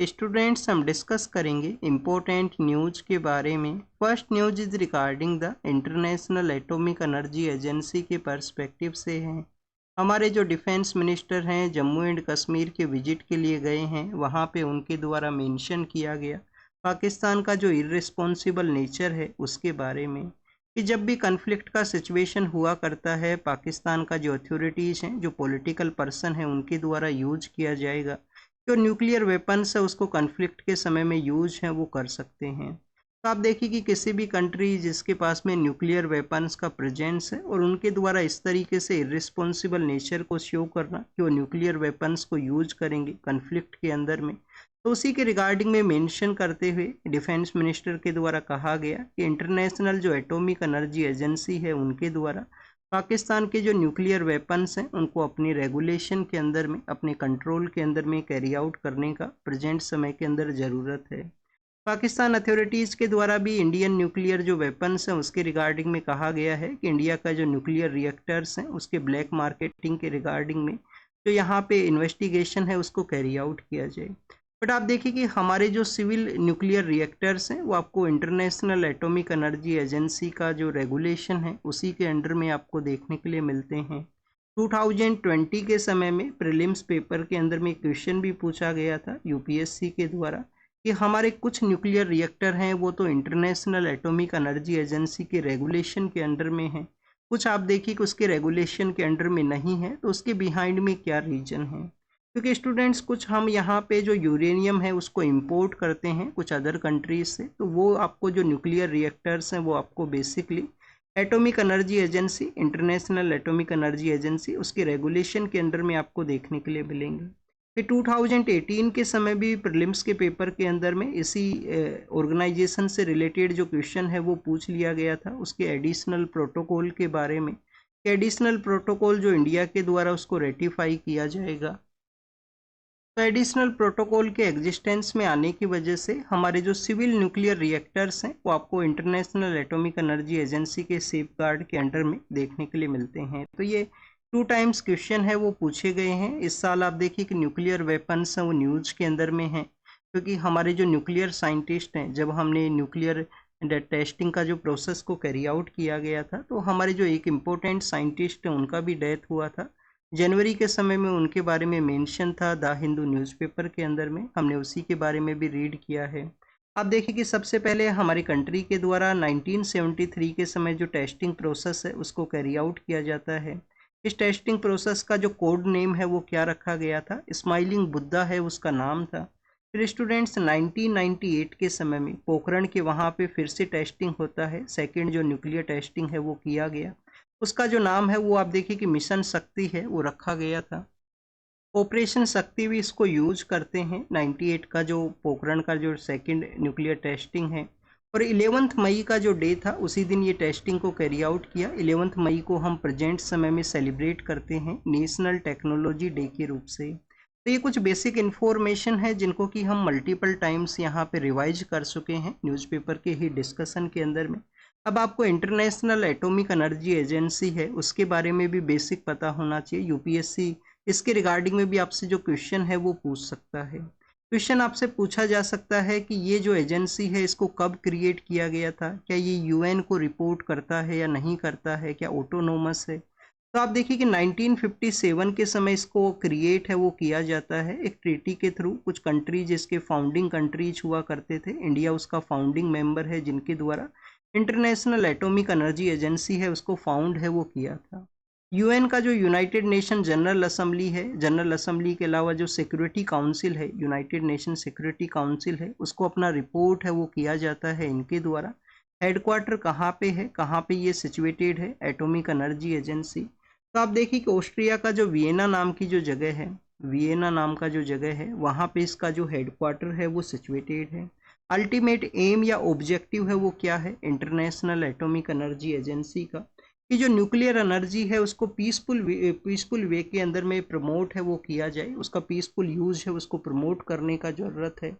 Students हम discuss करेंगे important news के बारे में। First news is regarding the international atomic energy agency के पर्सपेक्टिव से है। हमारे जो डिफेंस मिनिस्टर हैं जम्मू एंड कश्मीर के विजिट के लिए गए हैं, वहाँ पे उनके द्वारा मेंशन किया गया पाकिस्तान का जो इर्रेस्पॉन्सिबल नेचर है उसके बारे में, कि जब भी कन्फ्लिक्ट का सिचुएशन हुआ करता है पाकिस्तान का जो अथॉरिटीज़ हैं, जो पॉलिटिकल पर्सन है, उनके द्वारा यूज किया जाएगा। जो न्यूक्लियर वेपन्स है उसको कन्फ्लिक्ट के समय में यूज है वो कर सकते हैं। तो आप देखिए कि किसी भी कंट्री जिसके पास में न्यूक्लियर वेपन्स का प्रेजेंस है और उनके द्वारा इस तरीके से इर्रिस्पॉन्सिबल नेचर को शो करना कि वो न्यूक्लियर वेपन्स को यूज करेंगे कन्फ्लिक्ट के अंदर में, तो उसी के रिगार्डिंग में मेंशन करते हुए डिफेंस मिनिस्टर के द्वारा कहा गया कि इंटरनेशनल जो एटॉमिक एनर्जी एजेंसी है उनके द्वारा पाकिस्तान के जो न्यूक्लियर वेपन्स हैं उनको अपनी रेगुलेशन के अंदर में, अपने कंट्रोल के अंदर में कैरी आउट करने का प्रेजेंट समय के अंदर ज़रूरत है। पाकिस्तान अथॉरिटीज़ के द्वारा भी इंडियन न्यूक्लियर जो वेपन्स हैं उसके रिगार्डिंग में कहा गया है कि इंडिया का जो न्यूक्लियर रिएक्टर्स हैं उसके ब्लैक मार्केटिंग के रिगार्डिंग में जो यहाँ पे इन्वेस्टिगेशन है उसको कैरी आउट किया जाए। बट आप देखिए कि हमारे जो सिविल न्यूक्लियर रिएक्टर्स हैं वो आपको इंटरनेशनल एटॉमिक एनर्जी एजेंसी का जो रेगुलेशन है उसी के अंडर में आपको देखने के लिए मिलते हैं। 2020 के समय में प्रीलिम्स पेपर के अंदर में क्वेश्चन भी पूछा गया था यूपीएससी के द्वारा कि हमारे कुछ न्यूक्लियर रिएक्टर हैं वो तो इंटरनेशनल एटॉमिक एनर्जी एजेंसी के रेगुलेशन के अंडर में हैं, कुछ आप देखिए कि उसके रेगुलेशन के अंडर में नहीं है, तो उसके बिहाइंड में क्या रीजन है। क्योंकि स्टूडेंट्स कुछ हम यहाँ पे जो यूरेनियम है उसको इंपोर्ट करते हैं कुछ अदर कंट्रीज से, तो वो आपको जो न्यूक्लियर रिएक्टर्स हैं वो आपको basically atomic energy agency, international atomic energy agency, उसके रेगुलेशन के अंडर में आपको देखने के लिए मिलेंगे। फिर 2018 के समय भी प्रीलिम्स के पेपर के अंदर में इसी ऑर्गेनाइजेशन से रिलेटेड जो क्वेश्चन है वो पूछ लिया गया था उसके एडिशनल प्रोटोकॉल के बारे में, एडिशनल प्रोटोकॉल जो इंडिया के द्वारा उसको रेटिफाई किया जाएगा। तो एडिशनल प्रोटोकॉल के एग्जिस्टेंस में आने की वजह से हमारे जो सिविल न्यूक्लियर रिएक्टर्स हैं वो आपको इंटरनेशनल एटॉमिक एनर्जी एजेंसी के सेफगार्ड के अंडर में देखने के लिए मिलते हैं। तो ये 2 टाइम्स क्वेश्चन है वो पूछे गए हैं इस साल। आप देखिए कि न्यूक्लियर वेपन्स हैं वो न्यूज के अंदर में हैं, क्योंकि हमारे जो न्यूक्लियर साइंटिस्ट हैं, जब हमने न्यूक्लियर टेस्टिंग का जो प्रोसेस को कैरी आउट किया गया था तो हमारे जो एक इम्पोर्टेंट साइंटिस्ट हैं उनका भी डेथ हुआ था जनवरी के समय में, उनके बारे में मेंशन था द हिंदू न्यूज़पेपर के अंदर में, हमने उसी के बारे में भी रीड किया है। आप देखिए कि सबसे पहले हमारी कंट्री के द्वारा 1973 के समय जो टेस्टिंग प्रोसेस है उसको कैरी आउट किया जाता है। इस टेस्टिंग प्रोसेस का जो कोड नेम है वो क्या रखा गया था, स्माइलिंग बुद्धा है उसका नाम था। फिर स्टूडेंट्स 1998 के समय में पोखरण के वहाँ पे फिर से टेस्टिंग होता है, सेकेंड जो न्यूक्लियर टेस्टिंग है वो किया गया, उसका जो नाम है वो आप देखिए कि मिशन शक्ति है वो रखा गया था। ऑपरेशन शक्ति भी इसको यूज करते हैं 98 का जो पोखरण का जो सेकंड न्यूक्लियर टेस्टिंग है। और 11 मई का जो डे था उसी दिन ये टेस्टिंग को कैरी आउट किया। 11 मई को हम प्रेजेंट समय में सेलिब्रेट करते हैं नेशनल टेक्नोलॉजी डे के रूप से। तो ये कुछ बेसिक इन्फॉर्मेशन है जिनको कि हम मल्टीपल टाइम्स यहाँ पे रिवाइज कर चुके हैं न्यूज़पेपर के ही डिस्कशन के अंदर में। अब आपको इंटरनेशनल एटॉमिक एनर्जी एजेंसी है उसके बारे में भी बेसिक पता होना चाहिए। यूपीएससी इसके रिगार्डिंग में भी आपसे जो क्वेश्चन है वो पूछ सकता है। क्वेश्चन आपसे पूछा जा सकता है कि ये जो एजेंसी है इसको कब क्रिएट किया गया था, क्या ये यूएन को रिपोर्ट करता है या नहीं करता है, क्या ऑटोनोमस है। तो आप देखिए कि 1957 के समय इसको क्रिएट है वो किया जाता है एक ट्रीटी के थ्रू। कुछ कंट्रीज इसके फाउंडिंग कंट्रीज हुआ करते थे, इंडिया उसका फाउंडिंग मेंबर है, जिनके द्वारा इंटरनेशनल एटॉमिक एनर्जी एजेंसी है उसको फाउंड है वो किया था। यूएन का जो यूनाइटेड नेशन जनरल असेंबली है, जनरल असेंबली के अलावा जो सिक्योरिटी काउंसिल है, यूनाइटेड नेशन सिक्योरिटी काउंसिल है, उसको अपना रिपोर्ट है वो किया जाता है इनके द्वारा। हेडक्वार्टर कहाँ पे है, कहाँ पे ये सिचुएटेड है एटॉमिक एनर्जी एजेंसी। तो आप देखिए कि ऑस्ट्रिया का जो वियना नाम की जो जगह है, वियना नाम का जो जगह है वहाँ पे इसका जो हेडक्वार्टर है वो सिचुएटेड है। अल्टीमेट एम या ऑब्जेक्टिव है वो क्या है इंटरनेशनल एटॉमिक एनर्जी एजेंसी का, कि जो न्यूक्लियर एनर्जी है उसको पीसफुल वे के अंदर में प्रमोट है वो किया जाए, उसका पीसफुल यूज है उसको प्रमोट करने का ज़रूरत है।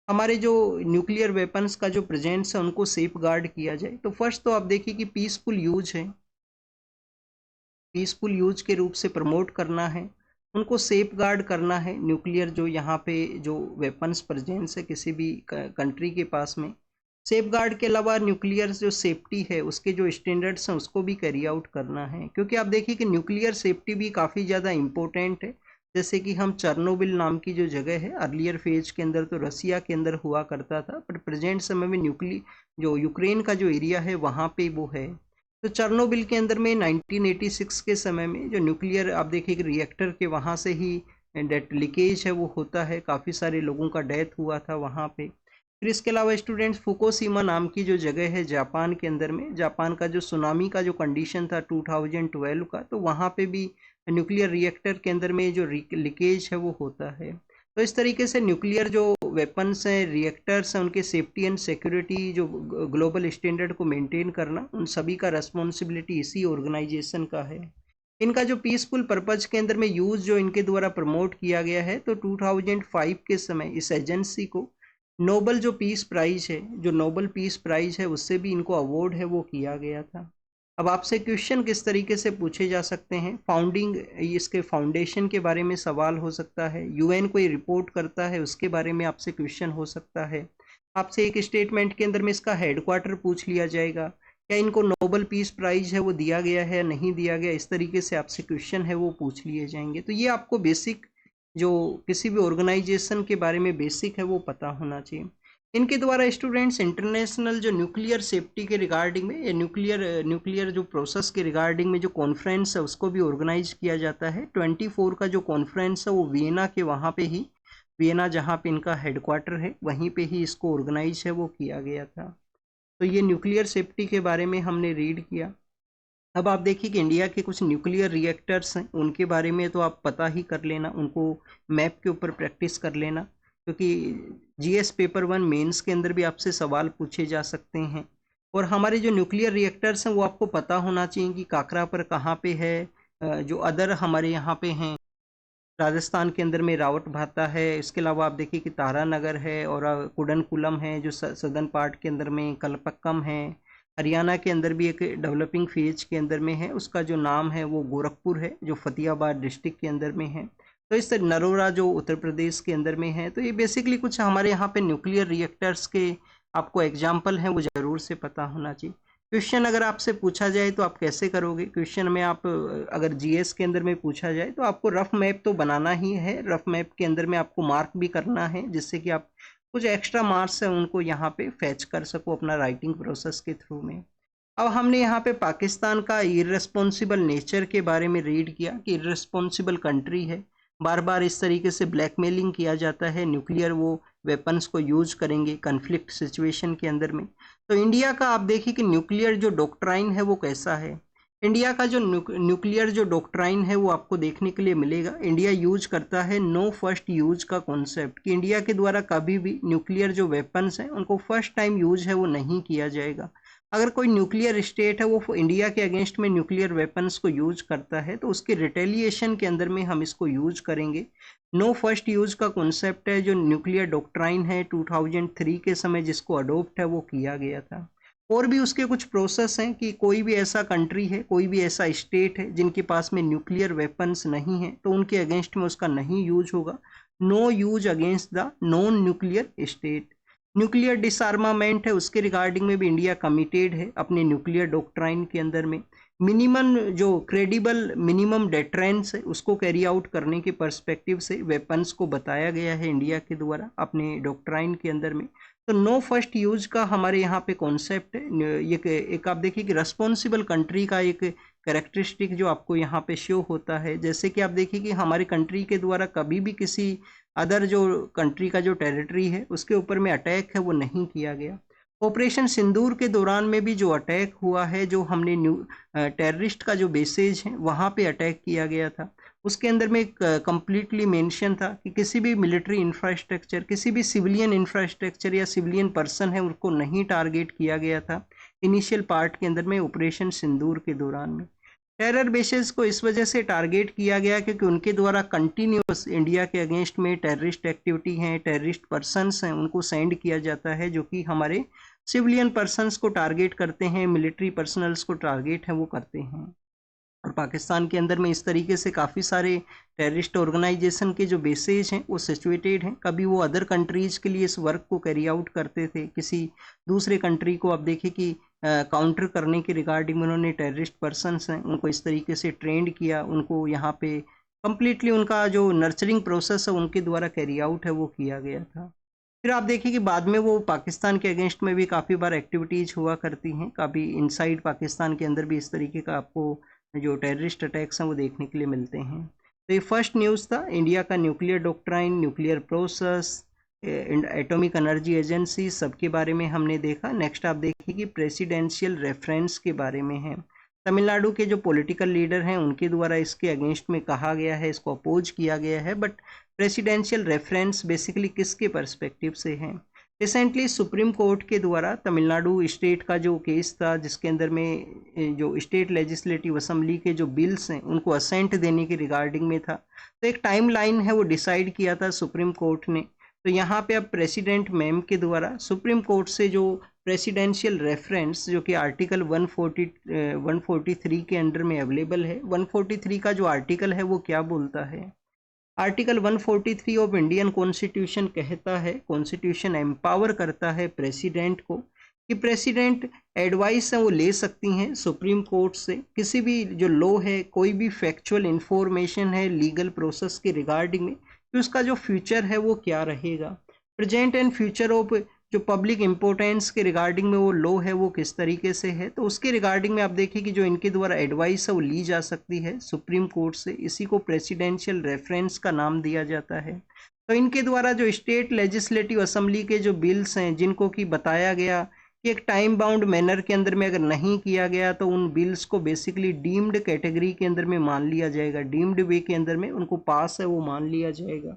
हमारे जो न्यूक्लियर वेपन्स का जो प्रेजेंस है उनको सेफ गार्ड किया जाए। तो फर्स्ट तो आप देखिए कि पीसफुल यूज है, पीसफुल यूज के रूप से प्रमोट करना है। उनको सेफ गार्ड करना है न्यूक्लियर जो यहाँ पे जो वेपन्स प्रेजेंस है किसी भी कंट्री के पास में। सेफ गार्ड के अलावा न्यूक्लियर जो सेफ्टी है उसके जो स्टैंडर्ड्स हैं उसको भी कैरी आउट करना है, क्योंकि आप देखिए कि न्यूक्लियर सेफ्टी भी काफ़ी ज़्यादा इम्पोर्टेंट है। जैसे कि हम चर्नोबिल नाम की जो जगह है अर्लियर फेज के अंदर तो रसिया के अंदर हुआ करता था, बट प्रेजेंट समय में जो यूक्रेन का जो एरिया है वहाँ पे वो है। तो चर्नोबिल के अंदर में 1986 के समय में जो न्यूक्लियर आप देखिए कि रिएक्टर के वहाँ से ही डेट लीकेज है वो होता है, काफ़ी सारे लोगों का डेथ हुआ था वहाँ पे। फिर इसके अलावा स्टूडेंट्स फुकुशिमा नाम की जो जगह है जापान के अंदर में, जापान का जो सुनामी का जो कंडीशन था 2012 का, तो वहाँ पे भी न्यूक्लियर रिएक्टर के अंदर में जो लीकेज है वो होता है। तो इस तरीके से न्यूक्लियर जो वेपन्स हैं रिएक्टर्स हैं उनके सेफ्टी एंड सिक्योरिटी जो ग्लोबल स्टैंडर्ड को मेंटेन करना उन सभी का रेस्पॉन्सिबिलिटी इसी ऑर्गेनाइजेशन का है। इनका जो पीसफुल पर्पज के अंदर में यूज़ जो इनके द्वारा प्रमोट किया गया है, तो 2005 के समय इस एजेंसी को नोबल जो पीस प्राइज है, जो नोबल पीस प्राइज है उससे भी इनको अवार्ड है वो किया गया था। अब आपसे क्वेश्चन किस तरीके से पूछे जा सकते हैं, फाउंडिंग इसके फाउंडेशन के बारे में सवाल हो सकता है, यूएन कोई रिपोर्ट करता है उसके बारे में आपसे क्वेश्चन हो सकता है, आपसे एक स्टेटमेंट के अंदर में इसका हेडक्वार्टर पूछ लिया जाएगा, क्या इनको नोबल पीस प्राइज है वो दिया गया है नहीं दिया गया, इस तरीके से आपसे क्वेश्चन है वो पूछ लिए जाएंगे। तो ये आपको बेसिक जो किसी भी ऑर्गेनाइजेशन के बारे में बेसिक है वो पता होना चाहिए। इनके द्वारा स्टूडेंट्स इंटरनेशनल जो न्यूक्लियर सेफ्टी के रिगार्डिंग में या न्यूक्लियर जो प्रोसेस के रिगार्डिंग में जो कॉन्फ्रेंस है उसको भी ऑर्गेनाइज किया जाता है। 24 का जो कॉन्फ्रेंस है वो वियना के वहाँ पे ही, वियना जहाँ पे इनका हेडक्वार्टर है वहीं पे ही इसको ऑर्गेनाइज है वो किया गया था। तो ये न्यूक्लियर सेफ्टी के बारे में हमने रीड किया। अब आप देखिए कि इंडिया के कुछ न्यूक्लियर रिएक्टर्स हैं उनके बारे में तो आप पता ही कर लेना, उनको मैप के ऊपर प्रैक्टिस कर लेना, क्योंकि जीएस पेपर 1 मेंस के अंदर भी आपसे सवाल पूछे जा सकते हैं। और हमारे जो न्यूक्लियर रिएक्टर्स हैं वो आपको पता होना चाहिए कि काकरा पर कहाँ पे है, जो अदर हमारे यहाँ पे हैं राजस्थान के अंदर में रावट भाता है, इसके अलावा आप देखिए कि तारानगर है और कुडनकुलम है जो सदर्न पार्ट के अंदर में, कलपक्कम है, हरियाणा के अंदर भी एक डेवलपिंग फेज के अंदर में है, उसका जो नाम है वो गोरखपुर है जो फतेहाबाद डिस्ट्रिक्ट के अंदर में है। तो इस तरह नरोरा जो उत्तर प्रदेश के अंदर में है। तो ये बेसिकली कुछ हमारे यहाँ पे न्यूक्लियर रिएक्टर्स के आपको एग्जाम्पल हैं वो ज़रूर से पता होना चाहिए। क्वेश्चन अगर आपसे पूछा जाए तो आप कैसे करोगे, क्वेश्चन में आप अगर जीएस के अंदर में पूछा जाए तो आपको रफ मैप तो बनाना ही है, रफ मैप के अंदर में आपको मार्क भी करना है जिससे कि आप कुछ एक्स्ट्रा मार्क्स है उनको यहाँ पे फैच कर सको अपना राइटिंग प्रोसेस के थ्रू में। अब हमने यहाँ पे पाकिस्तान का इर्रेस्पॉन्सिबल नेचर के बारे में रीड किया कि इर्रेस्पॉन्सिबल कंट्री है, बार बार इस तरीके से ब्लैकमेलिंग किया जाता है, न्यूक्लियर वो वेपन्स को यूज करेंगे कन्फ्लिक्ट सिचुएशन के अंदर में। तो इंडिया का आप देखिए कि न्यूक्लियर जो डॉक्ट्राइन है वो कैसा है। इंडिया का जो न्यूक्लियर जो डॉक्ट्राइन है वो आपको देखने के लिए मिलेगा, इंडिया यूज करता है नो फर्स्ट यूज का कॉन्सेप्ट, कि इंडिया के द्वारा कभी भी न्यूक्लियर जो वेपन्स हैं उनको फर्स्ट टाइम यूज है वो नहीं किया जाएगा। अगर कोई न्यूक्लियर स्टेट है वो इंडिया के अगेंस्ट में न्यूक्लियर वेपन्स को यूज करता है तो उसके रिटेलिएशन के अंदर में हम इसको यूज करेंगे। नो फर्स्ट यूज का कॉन्सेप्ट है जो न्यूक्लियर डॉक्ट्राइन है 2003 के समय जिसको अडोप्ट है वो किया गया था। और भी उसके कुछ प्रोसेस हैं कि कोई भी ऐसा कंट्री है, कोई भी ऐसा स्टेट है जिनके पास में न्यूक्लियर वेपन्स नहीं है तो उनके अगेंस्ट में उसका नहीं यूज होगा। No use against the non nuclear state. Nuclear disarmament है उसके रिगार्डिंग में भी इंडिया कमिटेड है अपने न्यूक्लियर डॉक्ट्राइन के अंदर में। मिनिमम जो क्रेडिबल मिनिमम डेटरेंस है उसको कैरी आउट करने के पर्सपेक्टिव से वेपन्स को बताया गया है इंडिया के द्वारा अपने डॉक्ट्राइन के अंदर में। तो नो फर्स्ट यूज का हमारे यहाँ पे कॉन्सेप्ट है। ये एक आप देखिए कि रेस्पॉन्सिबल कंट्री का एक कैरेक्टरिस्टिक जो आपको यहाँ पे शो होता है, जैसे कि आप देखिए कि हमारे कंट्री के द्वारा कभी भी किसी अदर जो कंट्री का जो टेरिटरी है उसके ऊपर में अटैक है वो नहीं किया गया। ऑपरेशन सिंदूर के दौरान में भी जो अटैक हुआ है, जो हमने टेररिस्ट का जो बेसेज है वहाँ पे अटैक किया गया था, उसके अंदर में कम्प्लीटली मेंशन था कि किसी भी मिलिट्री इंफ्रास्ट्रक्चर, किसी भी सिविलियन इंफ्रास्ट्रक्चर या सिविलियन पर्सन है उनको नहीं टारगेट किया गया था इनिशियल पार्ट के अंदर में ऑपरेशन सिंदूर के दौरान में। टेरर बेसेस को इस वजह से टारगेट किया गया क्योंकि उनके द्वारा कंटिन्यूस इंडिया के अगेंस्ट में टेररिस्ट एक्टिविटी हैं, टेररिस्ट पर्सनस हैं, उनको सेंड किया जाता है जो कि हमारे सिविलियन पर्सनस को टारगेट करते हैं, मिलिट्री पर्सनल्स को टारगेट है वो करते हैं। और पाकिस्तान के अंदर में इस तरीके से काफ़ी सारे टेररिस्ट ऑर्गेनाइजेशन के जो बेसेज हैं वो सिचुएटेड हैं। कभी वो अदर कंट्रीज़ के लिए इस वर्क को कैरी आउट करते थे, किसी दूसरे कंट्री को आप देखिए कि काउंटर करने के रिगार्डिंग उन्होंने टेररिस्ट पर्सनस हैं उनको इस तरीके से ट्रेंड किया, उनको यहाँ पे कम्प्लीटली उनका जो नर्चरिंग प्रोसेस है उनके द्वारा कैरी आउट है वो किया गया था। फिर आप देखिए कि बाद में वो पाकिस्तान के अगेंस्ट में भी काफ़ी बार एक्टिविटीज़ हुआ करती हैं, काफ़ी इनसाइड पाकिस्तान के अंदर भी इस तरीके का आपको जो टेररिस्ट अटैक्स हैं वो देखने के लिए मिलते हैं। तो ये फर्स्ट न्यूज़ था इंडिया का nuclear doctrine, nuclear process, atomic energy agency, सबके बारे में हमने देखा। नेक्स्ट आप देखिए कि प्रेसिडेंशियल रेफरेंस के बारे में है। तमिलनाडु के जो पॉलिटिकल लीडर हैं उनके द्वारा इसके अगेंस्ट में कहा गया है, इसको अपोज किया गया है, बट प्रेसिडेंशियल रेफरेंस बेसिकली किसके पर्सपेक्टिव से है। रिसेंटली सुप्रीम कोर्ट के द्वारा तमिलनाडु स्टेट का जो केस था जिसके अंदर में जो स्टेट लेजिस्लेटिव असेंबली के जो बिल्स हैं उनको असेंट देने के रिगार्डिंग में था, तो एक टाइम लाइन है वो डिसाइड किया था सुप्रीम कोर्ट ने। तो यहाँ पे अब प्रेसिडेंट मैम के द्वारा सुप्रीम कोर्ट से जो प्रेसिडेंशियल रेफरेंस जो कि आर्टिकल 143 के अंडर में अवेलेबल है, 143 का जो आर्टिकल है वो क्या बोलता है, आर्टिकल 143 ऑफ इंडियन कॉन्स्टिट्यूशन कहता है, कॉन्स्टिट्यूशन एम्पावर करता है प्रेसिडेंट को कि प्रेसिडेंट एडवाइस है वो ले सकती हैं सुप्रीम कोर्ट से, किसी भी जो लॉ है, कोई भी फैक्चुअल इंफॉर्मेशन है लीगल प्रोसेस के रिगार्डिंग में कि उसका जो फ्यूचर है वो क्या रहेगा, प्रेजेंट एंड फ्यूचर ऑफ जो पब्लिक इम्पोर्टेंस के रिगार्डिंग में वो लॉ है वो किस तरीके से है। तो उसके रिगार्डिंग में आप देखिए कि जो इनके द्वारा एडवाइस है वो ली जा सकती है सुप्रीम कोर्ट से, इसी को प्रेसिडेंशियल रेफरेंस का नाम दिया जाता है। तो इनके द्वारा जो स्टेट लेजिस्लेटिव असेंबली के जो बिल्स हैं जिनको कि बताया गया कि एक टाइम बाउंड मैनर के अंदर में अगर नहीं किया गया तो उन बिल्स को बेसिकली डीम्ड कैटेगरी के अंदर में मान लिया जाएगा, डीम्ड वे के अंदर में उनको पास है वो मान लिया जाएगा।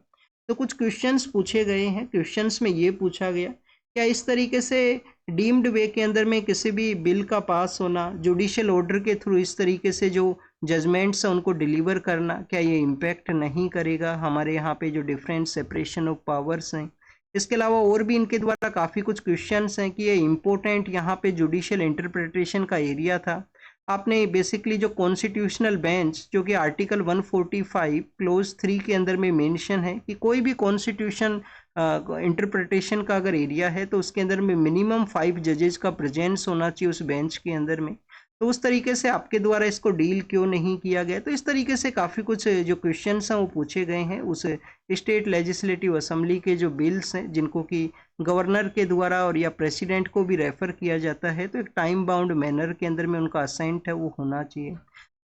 तो कुछ क्वेश्चंस पूछे गए हैं, क्वेश्चंस में ये पूछा गया क्या इस तरीके से डीम्ड वे के अंदर में किसी भी बिल का पास होना, जुडिशियल ऑर्डर के थ्रू इस तरीके से जो जजमेंट्स हैं उनको डिलीवर करना, क्या ये इम्पैक्ट नहीं करेगा हमारे यहाँ पे जो डिफरेंट सेपरेशन ऑफ पावर्स हैं। इसके अलावा और भी इनके द्वारा काफ़ी कुछ क्वेश्चंस हैं कि ये इम्पोर्टेंट यहाँ पे जुडिशियल इंटरप्रिटेशन का एरिया था। आपने बेसिकली जो कॉन्स्टिट्यूशनल बेंच जो कि आर्टिकल 145 क्लोज 3 के अंदर में मेंशन है कि कोई भी कॉन्स्टिट्यूशन इंटरप्रिटेशन का अगर एरिया है तो उसके अंदर में मिनिमम 5 जजेस का प्रेजेंस होना चाहिए उस बेंच के अंदर में, तो उस तरीके से आपके द्वारा इसको डील क्यों नहीं किया गया। तो इस तरीके से काफ़ी कुछ जो क्वेश्चंस हैं वो पूछे गए हैं उस स्टेट लेजिस्लेटिव असेंबली के जो बिल्स हैं जिनको कि गवर्नर के द्वारा और या प्रेसिडेंट को भी रेफर किया जाता है, तो एक टाइम बाउंड मैनर के अंदर में उनका असेंट है वो होना चाहिए।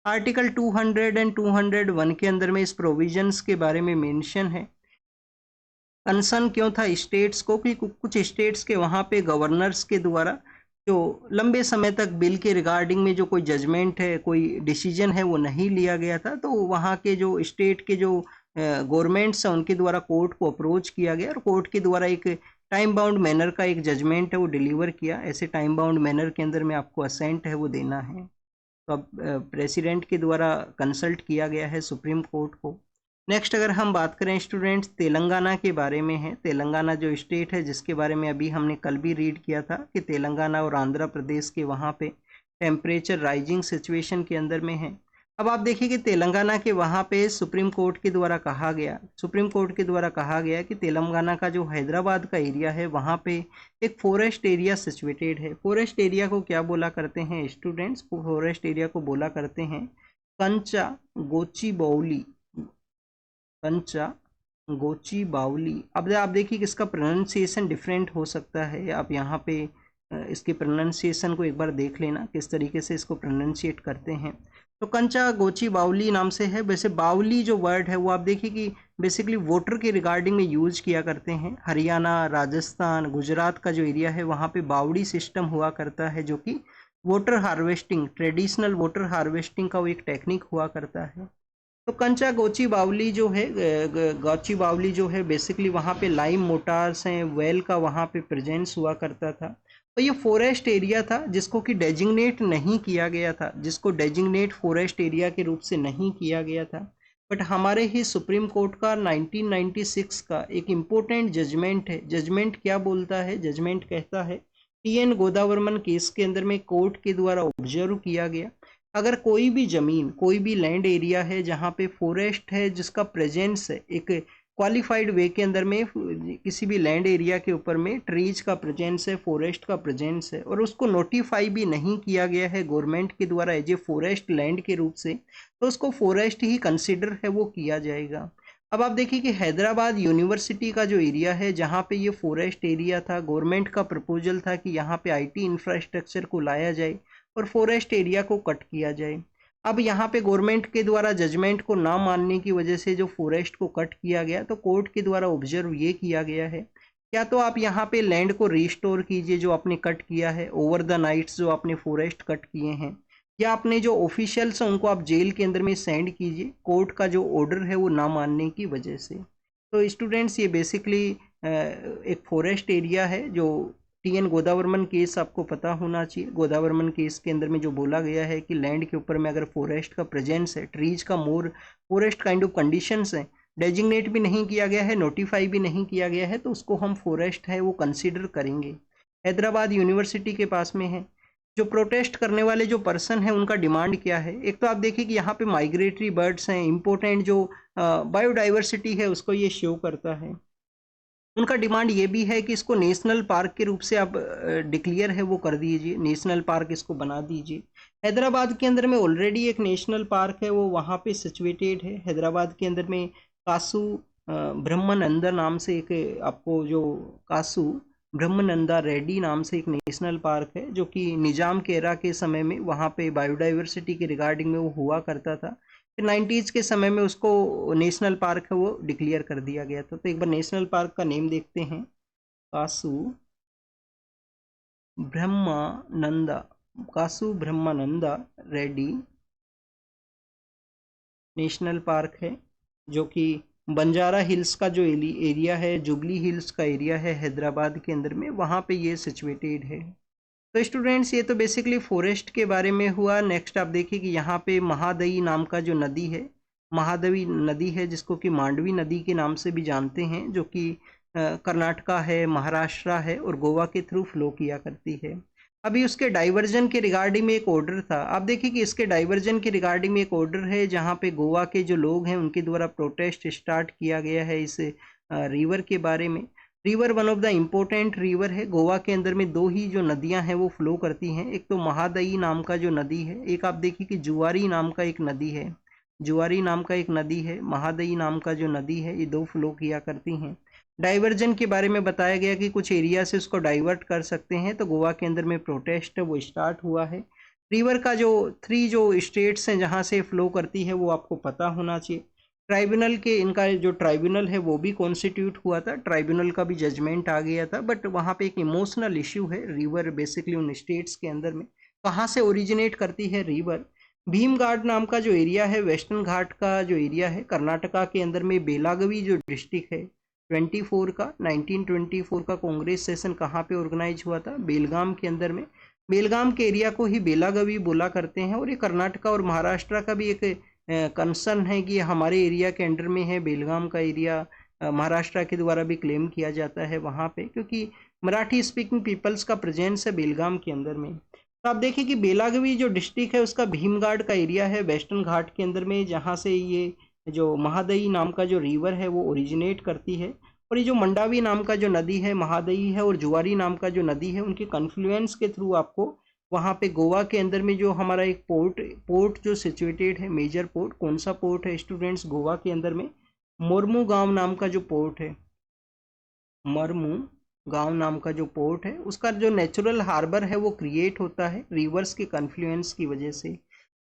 आर्टिकल 200 एंड 201 के अंदर में इस प्रोविजंस के बारे में मेंशन है। कंसर्न क्यों था स्टेट्स को कि कुछ स्टेट्स के वहाँ पे गवर्नर्स के द्वारा जो लंबे समय तक बिल के रिगार्डिंग में जो कोई जजमेंट है, कोई डिसीजन है वो नहीं लिया गया था, तो वहाँ के जो स्टेट के जो गवर्नमेंट्स हैं उनके द्वारा कोर्ट को अप्रोच किया गया और कोर्ट के द्वारा एक टाइम बाउंड मैनर का एक जजमेंट है वो डिलीवर किया। ऐसे टाइम बाउंड मैनर के अंदर में आपको असेंट है वो देना है। तो अब प्रेसिडेंट के द्वारा कंसल्ट किया गया है सुप्रीम कोर्ट को। नेक्स्ट अगर हम बात करें स्टूडेंट्स तेलंगाना के बारे में है, तेलंगाना जो स्टेट है जिसके बारे में अभी हमने कल भी रीड किया था कि तेलंगाना और आंध्र प्रदेश के वहाँ पे टेम्परेचर राइजिंग सिचुएशन के अंदर में है। अब आप देखिए कि तेलंगाना के वहाँ पे सुप्रीम कोर्ट के द्वारा कहा गया कि तेलंगाना का जो हैदराबाद का एरिया है वहाँ पे एक फॉरेस्ट एरिया सिचुएटेड है। फॉरेस्ट एरिया को क्या बोला करते हैं स्टूडेंट्स, फॉरेस्ट एरिया को बोला करते हैं कंचा गोची बाउली। अब आप देखिए कि इसका प्रोनाउंसिएशन डिफरेंट हो सकता है, आप यहाँ पे इसके प्रोनाउंसिएशन को एक बार देख लेना किस तरीके से इसको प्रोनाउंसिएट करते हैं। तो कंचा गोची बाउली नाम से है। वैसे बाउली जो वर्ड है वो आप देखिए कि बेसिकली वाटर के रिगार्डिंग में यूज किया करते हैं। हरियाणा, राजस्थान, गुजरात का जो एरिया है वहाँ पे बावड़ी सिस्टम हुआ करता है जो कि water harvesting, traditional water harvesting का वो एक टेक्निक हुआ करता है। तो कंचा गोची बावली जो है बेसिकली वहाँ पे लाइम मोटार्स हैं, वेल का वहाँ पे प्रेजेंस हुआ करता था। तो ये फॉरेस्ट एरिया था जिसको कि डेजिग्नेट नहीं किया गया था, जिसको डेजिग्नेट फॉरेस्ट एरिया के रूप से नहीं किया गया था। बट हमारे ही सुप्रीम कोर्ट का 1996 का एक इम्पोर्टेंट जजमेंट है। जजमेंट क्या बोलता है? जजमेंट कहता है TN गोदावर्मन केस के अंदर में कोर्ट के द्वारा ऑब्जर्व किया गया अगर कोई भी ज़मीन, कोई भी लैंड एरिया है जहाँ पे फॉरेस्ट है, जिसका प्रेजेंस है एक क्वालिफाइड वे के अंदर में, किसी भी लैंड एरिया के ऊपर में ट्रीज का प्रेजेंस है, फॉरेस्ट का प्रेजेंस है, और उसको नोटिफाई भी नहीं किया गया है गवर्नमेंट के द्वारा एज ए फॉरेस्ट लैंड के रूप से, तो उसको फॉरेस्ट ही कंसिडर है वो किया जाएगा। अब आप देखिए कि हैदराबाद यूनिवर्सिटी का जो एरिया है जहाँ पे ये फॉरेस्ट एरिया था, गवर्नमेंट का प्रपोजल था कि यहाँ पे आईटी इंफ्रास्ट्रक्चर को लाया जाए और फॉरेस्ट एरिया को कट किया जाए। अब यहाँ पे गवर्नमेंट के द्वारा जजमेंट को ना मानने की वजह से जो फॉरेस्ट को कट किया गया, तो कोर्ट के द्वारा ऑब्जर्व ये किया गया है, क्या तो आप यहाँ पे लैंड को रिस्टोर कीजिए जो आपने कट किया है ओवर द नाइट्स, जो आपने फॉरेस्ट कट किए हैं, या अपने जो ऑफिशियल्स हैं उनको आप जेल के अंदर में सेंड कीजिए कोर्ट का जो ऑर्डर है वो ना मानने की वजह से। तो स्टूडेंट्स ये बेसिकली एक फॉरेस्ट एरिया है। जो टी.एन. गोदावर्मन केस आपको पता होना चाहिए। गोदावर्मन केस के अंदर में जो बोला गया है कि लैंड के ऊपर में अगर फॉरेस्ट का प्रेजेंस है, ट्रीज का मोर फॉरेस्ट काइंड ऑफ कंडीशंस है, डेजिग्नेट भी नहीं किया गया है, नोटिफाई भी नहीं किया गया है, तो उसको हम फॉरेस्ट है वो कंसिडर करेंगे। हैदराबाद यूनिवर्सिटी के पास में है। जो प्रोटेस्ट करने वाले जो पर्सन है उनका डिमांड क्या है? एक तो आप देखिए कि यहाँ पे माइग्रेटरी बर्ड्स हैं, इम्पोर्टेंट जो बायोडाइवर्सिटी है उसको ये शो करता है। उनका डिमांड ये भी है कि इसको नेशनल पार्क के रूप से आप डिक्लेयर है वो कर दीजिए, नेशनल पार्क इसको बना दीजिए। हैदराबाद के अंदर में ऑलरेडी एक नेशनल पार्क है वो वहाँ पे सिचुएटेड है। हैदराबाद के अंदर में कासू ब्रह्मानंदा नाम से एक आपको जो कासू ब्रह्मानंदा रेड्डी नाम से एक नेशनल पार्क है, जो कि निजाम के एरा के समय में वहाँ पे बायोडाइवर्सिटी के रिगार्डिंग में वो हुआ करता था। फिर 90s के समय में उसको नेशनल पार्क है वो डिक्लेयर कर दिया गया था। तो एक बार नेशनल पार्क का नेम देखते हैं, कासू ब्रह्मानंदा, कासू ब्रह्मानंदा रेड्डी नेशनल पार्क है, जो कि बंजारा हिल्स का जो एरिया है, जुबली हिल्स का एरिया है हैदराबाद के अंदर में, वहाँ पे ये सिचुएटेड है। तो स्टूडेंट्स ये तो बेसिकली फॉरेस्ट के बारे में हुआ। नेक्स्ट आप देखिए कि यहाँ पे महादई नाम का जो नदी है, महादवी नदी है जिसको कि मांडवी नदी के नाम से भी जानते हैं, जो कि कर्नाटका है, महाराष्ट्र है और गोवा के थ्रू फ्लो किया करती है। अभी उसके डाइवर्जन के रिगार्डिंग में एक ऑर्डर था। आप देखिए कि इसके डाइवर्जन के रिगार्डिंग में एक ऑर्डर है जहाँ पे गोवा के जो लोग हैं उनके द्वारा प्रोटेस्ट स्टार्ट किया गया है इस रिवर के बारे में। River one of the important river है। गोवा के अंदर में दो ही जो नदियां हैं वो फ्लो करती हैं, एक तो महादई नाम का जो नदी है, एक आप देखिए कि जुआरी नाम का एक नदी है, जुआरी नाम का एक नदी है, महादई नाम का जो नदी है, ये दो फ्लो किया करती हैं। डाइवर्जन के बारे में बताया गया कि कुछ एरिया से उसको डाइवर्ट कर सकते हैं, तो गोवा के अंदर में प्रोटेस्ट वो स्टार्ट हुआ है। रिवर का जो 3 जो स्टेट्स हैं जहाँ से फ्लो करती है वो आपको पता होना चाहिए। ट्राइब्यूनल के, इनका जो ट्राइब्यूनल है वो भी कॉन्स्टिट्यूट हुआ था, ट्राइब्यूनल का भी जजमेंट आ गया था, बट वहाँ पे एक इमोशनल इश्यू है। रिवर बेसिकली उन स्टेट्स के अंदर में कहाँ से ओरिजिनेट करती है रिवर? भीम घाट नाम का जो एरिया है, वेस्टर्न घाट का जो एरिया है कर्नाटका के अंदर में, बेलागवी जो डिस्ट्रिक्ट है, 1924 का कांग्रेस सेशन कहाँ पे ऑर्गेनाइज हुआ था? बेलगाम के अंदर में। बेलगाम के एरिया को ही बेलागवी बोला करते हैं, और ये कर्नाटका और महाराष्ट्र का भी एक कंसर्न है कि हमारे एरिया के अंडर में है। बेलगाम का एरिया महाराष्ट्र के द्वारा भी क्लेम किया जाता है वहाँ पे, क्योंकि मराठी स्पीकिंग पीपल्स का प्रेजेंस है बेलगाम के अंदर में। तो आप देखिए कि बेलागवी जो डिस्ट्रिक्ट है उसका भीमघाट का एरिया है वेस्टर्न घाट के अंदर में, जहाँ से ये जो महादई नाम का जो रिवर है वो ओरिजिनेट करती है। और ये जो मंडावी नाम का जो नदी है, महादई है और जुआरी नाम का जो नदी है, उनके कन्फ्लुएंस के थ्रू आपको वहाँ पे गोवा के अंदर में जो हमारा एक पोर्ट जो सिचुएटेड है, मेजर पोर्ट, कौन सा पोर्ट है स्टूडेंट्स? गोवा के अंदर में मोरमू गांव नाम का जो पोर्ट है, मरमू गांव नाम का जो पोर्ट है, उसका जो नेचुरल हार्बर है वो क्रिएट होता है रिवर्स के कन्फ्लुएंस की वजह से।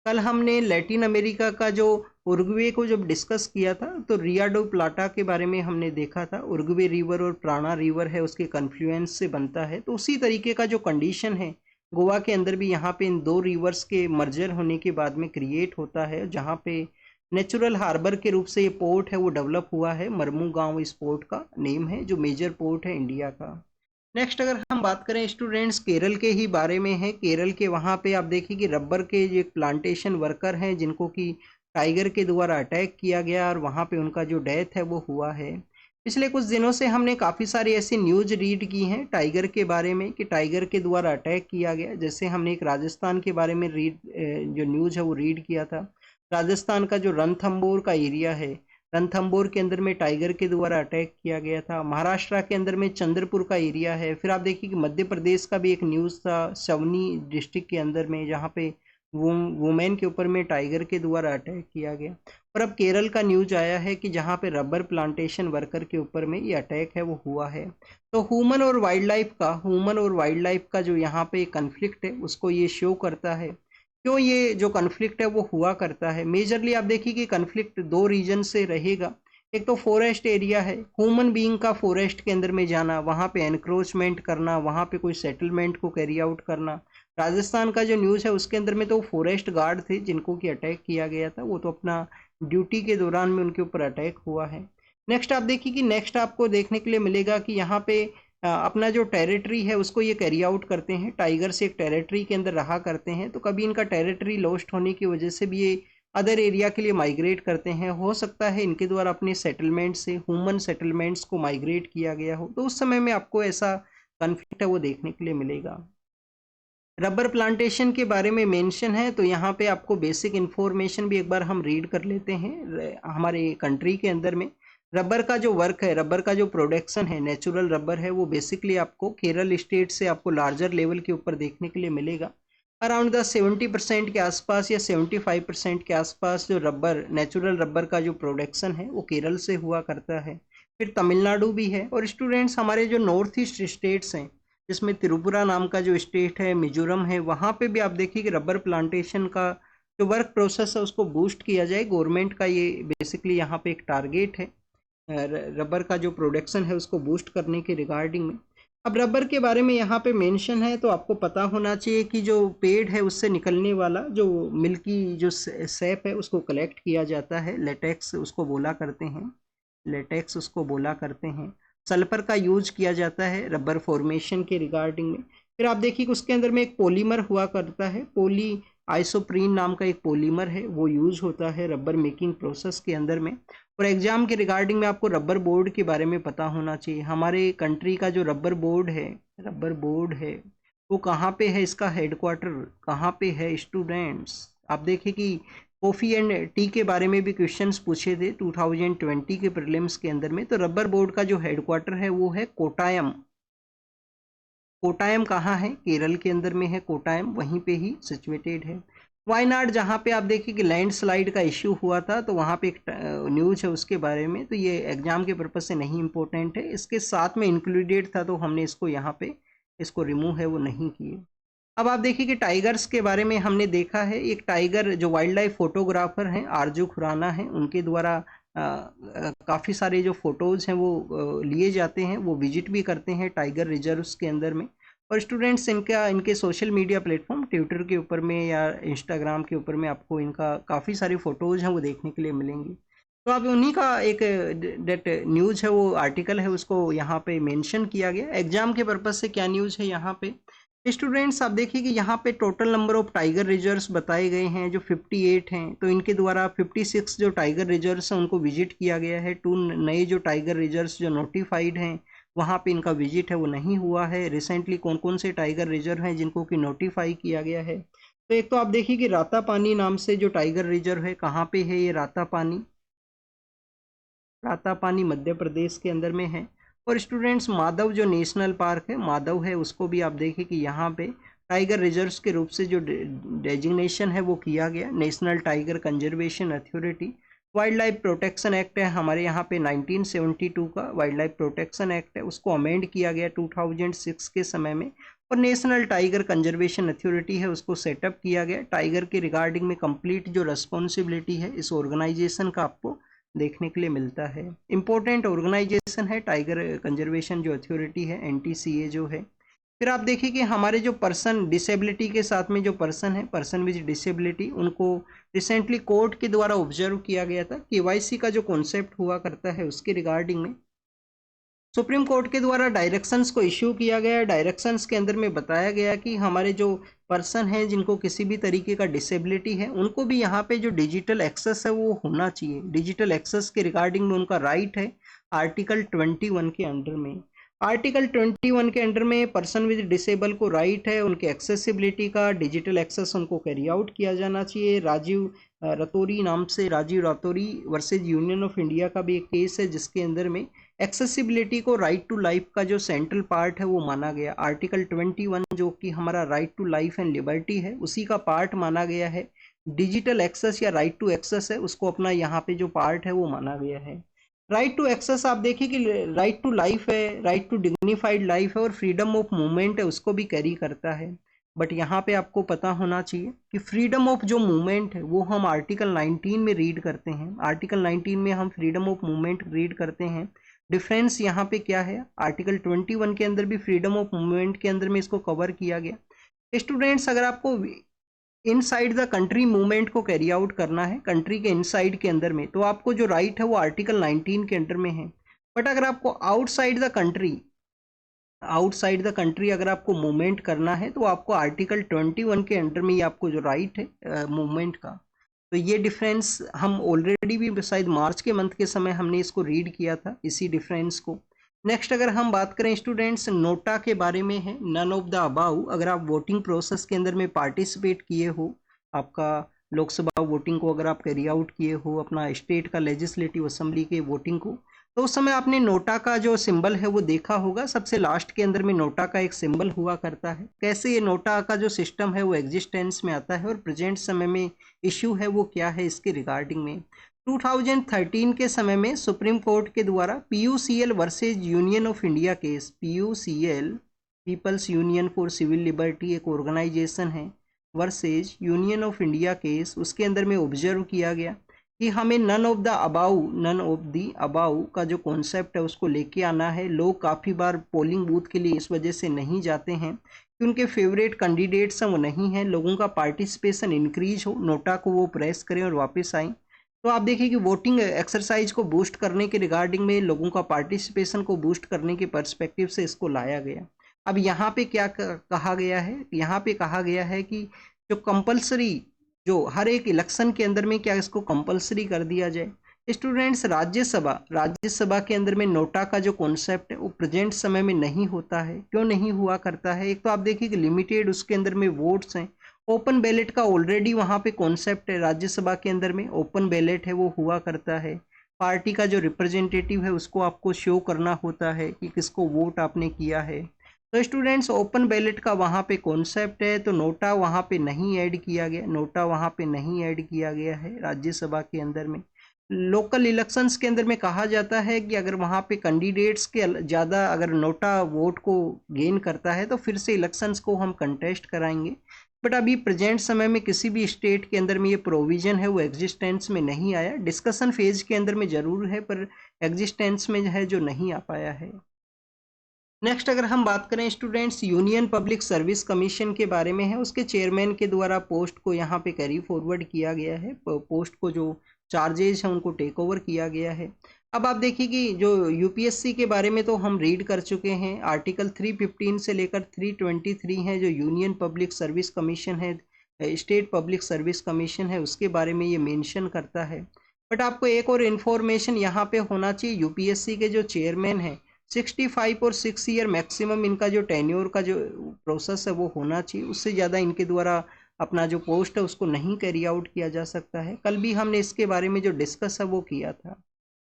कल हमने लैटिन अमेरिका का जो उरुग्वे को जब डिस्कस किया था, तो रिया डो प्लाटा के बारे में हमने देखा था। उरुग्वे रिवर और प्राणा रिवर है उसके कन्फ्लुएंस से बनता है। तो उसी तरीके का जो कंडीशन है गोवा के अंदर भी यहाँ पे इन दो रिवर्स के मर्जर होने के बाद में क्रिएट होता है, जहाँ पे नेचुरल हार्बर के रूप से ये पोर्ट है वो डेवलप हुआ है। मरमू गांव इस पोर्ट का नेम है, जो मेजर पोर्ट है इंडिया का। नेक्स्ट अगर हम बात करें स्टूडेंट्स केरल के ही बारे में है। केरल के वहाँ पे आप देखिए कि रबर के जो प्लांटेशन वर्कर हैं जिनको कि टाइगर के द्वारा अटैक किया गया और वहाँ पे उनका जो डेथ है वो हुआ है। पिछले कुछ दिनों से हमने काफ़ी सारी ऐसी न्यूज़ रीड की हैं टाइगर के बारे में कि टाइगर के द्वारा अटैक किया गया। जैसे हमने एक राजस्थान के बारे में जो न्यूज़ है वो रीड किया था। राजस्थान का जो रणथंबोर का एरिया है, रणथंबोर के अंदर में टाइगर के द्वारा अटैक किया गया था। महाराष्ट्र के अंदर में चंद्रपुर का एरिया है। फिर आप देखिए कि मध्य प्रदेश का भी एक न्यूज़ था सवनी डिस्ट्रिक्ट के अंदर में, जहाँ पे वुमेन के ऊपर में टाइगर के द्वारा अटैक किया गया। और अब केरल का न्यूज आया है कि जहाँ पे रबर प्लांटेशन वर्कर के ऊपर में ये अटैक है वो हुआ है। तो ह्यूमन और वाइल्ड लाइफ का जो यहाँ पे कन्फ्लिक्ट है उसको ये शो करता है। क्यों ये जो कन्फ्लिक्ट है वो हुआ करता है? मेजरली आप देखिए कि कन्फ्लिक्ट दो रीजन से रहेगा। एक तो फॉरेस्ट एरिया है, ह्यूमन बीइंग का फॉरेस्ट के अंदर में जाना, वहाँ पे एनक्रोचमेंट करना, वहाँ पे कोई सेटलमेंट को कैरी आउट करना। राजस्थान का जो न्यूज़ है उसके अंदर में तो फॉरेस्ट गार्ड थे जिनको कि अटैक किया गया था, वो तो अपना ड्यूटी के दौरान में उनके ऊपर अटैक हुआ है। नेक्स्ट आप देखिए कि नेक्स्ट आपको देखने के लिए मिलेगा कि यहाँ पे अपना जो टेरिटरी है उसको ये कैरी आउट करते हैं, टाइगर से एक टेरिटरी के अंदर रहा करते हैं। तो कभी इनका टेरिटरी लॉस्ट होने की वजह से भी ये अदर एरिया के लिए माइग्रेट करते हैं। हो सकता है इनके द्वारा अपने सेटलमेंट से ह्यूमन सेटलमेंट्स को माइग्रेट किया गया हो, तो उस समय में आपको ऐसा कन्फ्लिक्ट है वो देखने के लिए मिलेगा। रबर प्लांटेशन के बारे में मेंशन है, तो यहाँ पे आपको बेसिक इन्फॉर्मेशन भी एक बार हम रीड कर लेते हैं। हमारे कंट्री के अंदर में रबर का जो वर्क है, रबर का जो प्रोडक्शन है, नेचुरल रबर है, वो बेसिकली आपको केरल स्टेट से आपको लार्जर लेवल के ऊपर देखने के लिए मिलेगा। अराउंड द 70% के आसपास या 75% के आसपास जो रबर, नेचुरल रबर का जो प्रोडक्शन है वो केरल से हुआ करता है। फिर तमिलनाडु भी है। और स्टूडेंट्स हमारे जो नॉर्थ ईस्ट स्टेट्स हैं, जिसमें त्रिपुरा नाम का जो स्टेट है, मिजोरम है, वहाँ पे भी आप देखिए कि रबर प्लांटेशन का जो वर्क प्रोसेस है उसको बूस्ट किया जाए। गवर्नमेंट का ये बेसिकली यहाँ पे एक टारगेट है, रबर का जो प्रोडक्शन है उसको बूस्ट करने के रिगार्डिंग में। अब रबर के बारे में यहाँ पे मेंशन है, तो आपको पता होना चाहिए कि जो पेड़ है उससे निकलने वाला जो मिल्की जो सैप है उसको कलेक्ट किया जाता है, लेटेक्स उसको बोला करते हैं, लेटेक्स उसको बोला करते हैं। सल्फर का यूज किया जाता है रबर फॉर्मेशन के रिगार्डिंग में। फिर आप देखिए कि उसके अंदर में एक पॉलीमर हुआ करता है, पॉली आइसोप्रीन नाम का एक पॉलीमर है, वो यूज होता है रबर मेकिंग प्रोसेस के अंदर में। और एग्जाम के रिगार्डिंग में आपको रबर बोर्ड के बारे में पता होना चाहिए। हमारे कंट्री का जो रबर बोर्ड है वो कहाँ पे है, इसका हेडक्वार्टर कहाँ पे है स्टूडेंट्स? आप देखिए कि कॉफ़ी एंड टी के बारे में भी क्वेश्चंस पूछे थे 2020 के प्रीलिम्स के अंदर में। तो रबर बोर्ड का जो हेडक्वार्टर है वो है कोटायम। कोटायम कहाँ है? केरल के अंदर में है कोटायम, वहीं पे ही सिचुएटेड है। वायनाड, जहाँ पे आप देखिए कि लैंडस्लाइड का इश्यू हुआ था, तो वहाँ पे एक न्यूज़ है उसके बारे में। तो ये एग्जाम के पर्पज से नहीं इम्पोर्टेंट है, इसके साथ में इंक्लूडेड था तो हमने इसको यहाँ पे इसको रिमूव है वो नहीं किए। अब आप देखिए कि टाइगर्स के बारे में हमने देखा है। एक टाइगर जो वाइल्ड लाइफ फोटोग्राफर हैं आरजू खुराना हैं, उनके द्वारा काफ़ी सारे जो फोटोज़ हैं वो लिए जाते हैं, वो विजिट भी करते हैं टाइगर रिजर्व्स के अंदर में। और स्टूडेंट्स इनके सोशल मीडिया प्लेटफॉर्म ट्विटर के ऊपर में या इंस्टाग्राम के ऊपर में आपको इनका काफ़ी सारी फ़ोटोज़ हैं वो देखने के लिए मिलेंगी। तो अब उन्हीं का एक डेट न्यूज़ है वो आर्टिकल है उसको यहाँ पे मेंशन किया गया। एग्जाम के पर्पज़ से क्या न्यूज़ है यहाँ पे स्टूडेंट्स, आप देखिए कि यहाँ पे total number of tiger reserves बताए गए हैं जो 58 हैं। तो इनके द्वारा 56 जो टाइगर रिजर्व्स हैं उनको विजिट किया गया है। 2 नए जो टाइगर रिजर्व्स जो नोटिफाइड हैं वहाँ पे इनका विजिट है वो नहीं हुआ है। रिसेंटली कौन कौन से टाइगर रिजर्व हैं जिनको कि नोटिफाई किया गया है? तो एक तो आप देखिए कि रातापानी नाम से जो टाइगर रिजर्व है, कहाँ पे है ये रातापानी? रातापानी मध्य प्रदेश के अंदर में है। और स्टूडेंट्स माधव जो नेशनल पार्क है माधव है, उसको भी आप देखें कि यहाँ पे टाइगर रिजर्व्स के रूप से जो डेजिग्नेशन है वो किया गया। National tiger conservation authority, wild life protection act है हमारे यहाँ पे 1972 का वाइल्ड लाइफ प्रोटेक्शन एक्ट है, उसको अमेंड किया गया 2006 के समय में। और नेशनल टाइगर कंजर्वेशन अथॉरिटी है उसको सेटअप किया गया। टाइगर के रिगार्डिंग में कंप्लीट जो रिस्पॉन्सिबिलिटी है इस ऑर्गेनाइजेशन का आपको देखने के लिए मिलता है। इम्पोर्टेंट ऑर्गेनाइजेशन है टाइगर कंजर्वेशन जो अथॉरिटी है, NTCA जो है। फिर आप देखिए कि हमारे जो पर्सन डिसेबिलिटी के साथ में जो पर्सन है, पर्सन विद डिसेबिलिटी, उनको रिसेंटली कोर्ट के द्वारा ऑब्जर्व किया गया था। KYC का जो कॉन्सेप्ट हुआ करता है उसके रिगार्डिंग में सुप्रीम कोर्ट के द्वारा डायरेक्शंस को इश्यू किया गया है। डायरेक्शंस के अंदर में बताया गया कि हमारे जो पर्सन हैं जिनको किसी भी तरीके का डिसेबिलिटी है, उनको भी यहाँ पे जो डिजिटल एक्सेस है वो होना चाहिए। डिजिटल एक्सेस के रिगार्डिंग में उनका राइट है आर्टिकल 21 के अंडर में। आर्टिकल 21 के अंडर में पर्सन विद डिसेबल को राइट है उनके एक्सेसिबिलिटी का, डिजिटल एक्सेस उनको कैरी आउट किया जाना चाहिए। राजीव रतौरी नाम से, Rajiv Ratauri versus union of India का भी एक केस है जिसके अंदर में एक्सेसिबिलिटी को राइट टू लाइफ का जो सेंट्रल पार्ट है वो माना गया। आर्टिकल 21 जो कि हमारा right to life and liberty है उसी का पार्ट माना गया है। डिजिटल एक्सेस या राइट टू एक्सेस है उसको अपना यहाँ पे जो पार्ट है वो माना गया है। राइट टू एक्सेस आप देखिए कि राइट टू लाइफ है, राइट टू डिग्निफाइड लाइफ है और फ्रीडम ऑफ मूवमेंट है उसको भी कैरी करता है। बट यहाँ पे आपको पता होना चाहिए कि फ्रीडम ऑफ जो मूवमेंट है वो हम आर्टिकल 19 में रीड करते हैं। आर्टिकल 19 में हम फ्रीडम ऑफ मूवमेंट रीड करते हैं। डिफरेंस यहाँ पे क्या है, आर्टिकल 21 के अंदर भी फ्रीडम ऑफ मूवमेंट के अंदर में इसको कवर किया गया। स्टूडेंट्स, अगर आपको इनसाइड द कंट्री मूवमेंट को कैरी आउट करना है कंट्री के इनसाइड के अंदर में, तो आपको जो राइट है वो आर्टिकल 19 के अंडर में है। बट अगर आपको आउटसाइड द कंट्री अगर आपको मूवमेंट करना है तो आपको आर्टिकल 21 के अंडर में ही आपको जो राइट है मूवमेंट का। तो ये डिफरेंस हम ऑलरेडी भी शायद मार्च के मंथ के समय हमने इसको रीड किया था, इसी डिफरेंस को। नेक्स्ट अगर हम बात करें स्टूडेंट्स, नोटा के बारे में है, नन ऑफ द अबाउ। अगर आप वोटिंग प्रोसेस के अंदर में पार्टिसिपेट किए हो, आपका लोकसभा वोटिंग को अगर आप कैरी आउट किए हो, अपना स्टेट का लेजिस्लेटिव असेंबली के वोटिंग को, तो उस समय आपने नोटा का जो सिंबल है वो देखा होगा। सबसे लास्ट के अंदर में नोटा का एक सिंबल हुआ करता है। कैसे ये नोटा का जो सिस्टम है वो एग्जिस्टेंस में आता है और प्रेजेंट समय में इश्यू है वो क्या है इसके रिगार्डिंग में। 2013 के समय में सुप्रीम कोर्ट के द्वारा PUCL versus union of India case, PUCL peoples union for civil liberty एक ऑर्गेनाइजेशन है, versus union of India case, उसके अंदर में ऑब्जर्व किया गया कि हमें नन ऑफ द अबाउ का जो कॉन्सेप्ट है उसको लेके आना है। लोग काफ़ी बार पोलिंग बूथ के लिए इस वजह से नहीं जाते हैं कि उनके फेवरेट कैंडिडेट्स हैं वो नहीं हैं। लोगों का पार्टिसिपेशन इंक्रीज हो, नोटा को वो प्रेस करें और वापस आएँ। तो आप देखिए कि वोटिंग एक्सरसाइज को बूस्ट करने के रिगार्डिंग में, लोगों का पार्टिसिपेशन को बूस्ट करने के पर्सपेक्टिव से इसको लाया गया। अब यहाँ पे क्या कहा गया है, यहाँ पे कहा गया है कि जो कंपलसरी, जो हर एक इलेक्शन के अंदर में क्या इसको कंपलसरी कर दिया जाए। स्टूडेंट्स, राज्यसभा के अंदर में नोटा का जो कॉन्सेप्ट है वो प्रेजेंट समय में नहीं होता है। क्यों नहीं हुआ करता है? एक तो आप देखिए कि लिमिटेड उसके अंदर में वोट्स हैं। ओपन बैलेट का ऑलरेडी वहाँ पे कॉन्सेप्ट है, राज्यसभा के अंदर में ओपन बैलेट है वो हुआ करता है। पार्टी का जो रिप्रेजेंटेटिव है उसको आपको शो करना होता है कि किसको वोट आपने किया है। तो स्टूडेंट्स, ओपन बैलेट का वहाँ पे कॉन्सेप्ट है, तो नोटा वहाँ पे नहीं ऐड किया गया, नोटा वहाँ पे नहीं ऐड किया गया है राज्यसभा के अंदर में। लोकल इलेक्शंस के अंदर में कहा जाता है कि अगर वहाँ पे कैंडिडेट्स के ज़्यादा अगर नोटा वोट को गेन करता है तो फिर से इलेक्शंस को हम कंटेस्ट कराएंगे। बट अभी प्रेजेंट समय में किसी भी स्टेट के अंदर में ये प्रोविज़न है वो एग्जिस्टेंस में नहीं आया। डिस्कशन फेज के अंदर में ज़रूर है पर एग्जिस्टेंस में है जो नहीं आ पाया है। नेक्स्ट अगर हम बात करें students, union public service commission के बारे में है, उसके चेयरमैन के द्वारा पोस्ट को यहाँ पे कैरी फॉरवर्ड किया गया है। पोस्ट को जो चार्जेज हैं उनको टेक ओवर किया गया है। अब आप देखिए कि जो यूपीएससी के बारे में तो हम रीड कर चुके हैं, आर्टिकल 315 से लेकर 323 है जो यूनियन पब्लिक सर्विस कमीशन है, स्टेट पब्लिक सर्विस कमीशन है, उसके बारे में ये मेंशन करता है। बट आपको एक और इन्फॉर्मेशन यहाँ पे होना चाहिए, यूपीएससी के जो चेयरमैन हैं 65 और 6 ईयर मैक्सिमम इनका जो टेन्योर का जो प्रोसेस है वो होना चाहिए। उससे ज़्यादा इनके द्वारा अपना जो पोस्ट है उसको नहीं कैरी आउट किया जा सकता है। कल भी हमने इसके बारे में जो डिस्कस है वो किया था।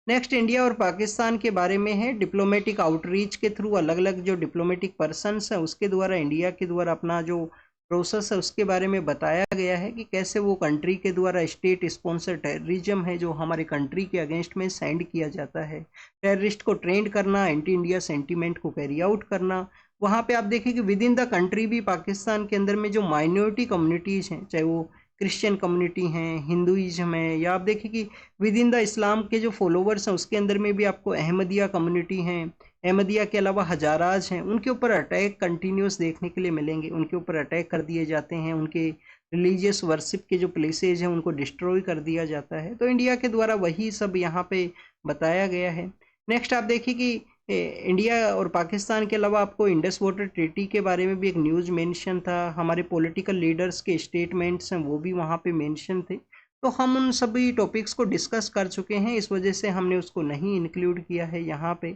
नेक्स्ट इंडिया और पाकिस्तान के बारे में है, डिप्लोमेटिक आउटरीच के थ्रू अलग अलग जो डिप्लोमेटिक पर्सनस हैं उसके द्वारा इंडिया के द्वारा अपना जो प्रोसेस है उसके बारे में बताया गया है कि कैसे वो कंट्री के द्वारा स्टेट स्पॉन्सर टेररिज्म है जो हमारे कंट्री के अगेंस्ट में सेंड किया जाता है, टेररिस्ट को ट्रेंड करना, एंटी इंडिया सेंटीमेंट को कैरी आउट करना। वहाँ पे आप देखें कि विद इन द कंट्री भी पाकिस्तान के अंदर में जो माइनॉरिटी कम्युनिटीज़ हैं, चाहे वो क्रिश्चियन कम्युनिटी हैं, हिंदुइज्म है, या आप देखें कि विद इन द इस्लाम के जो फॉलोवर्स हैं उसके अंदर में भी आपको अहमदिया कम्युनिटी हैं, अहमदिया के अलावा हजाराज हैं, उनके ऊपर अटैक कंटिन्यूस देखने के लिए मिलेंगे। उनके ऊपर अटैक कर दिए जाते हैं, उनके रिलीजियस वर्शिप के जो प्लेसेज हैं उनको डिस्ट्रॉय कर दिया जाता है। तो इंडिया के द्वारा वही सब यहाँ पे बताया गया है। नेक्स्ट आप देखिए कि इंडिया और पाकिस्तान के अलावा आपको इंडस वाटर ट्रीटी के बारे में भी एक न्यूज़ मेंशन था, हमारे पॉलिटिकल लीडर्स के स्टेटमेंट्स हैं वो भी वहाँ पे मेंशन थे। तो हम उन सभी टॉपिक्स को डिस्कस कर चुके हैं, इस वजह से हमने उसको नहीं इंक्लूड किया है यहाँ पे।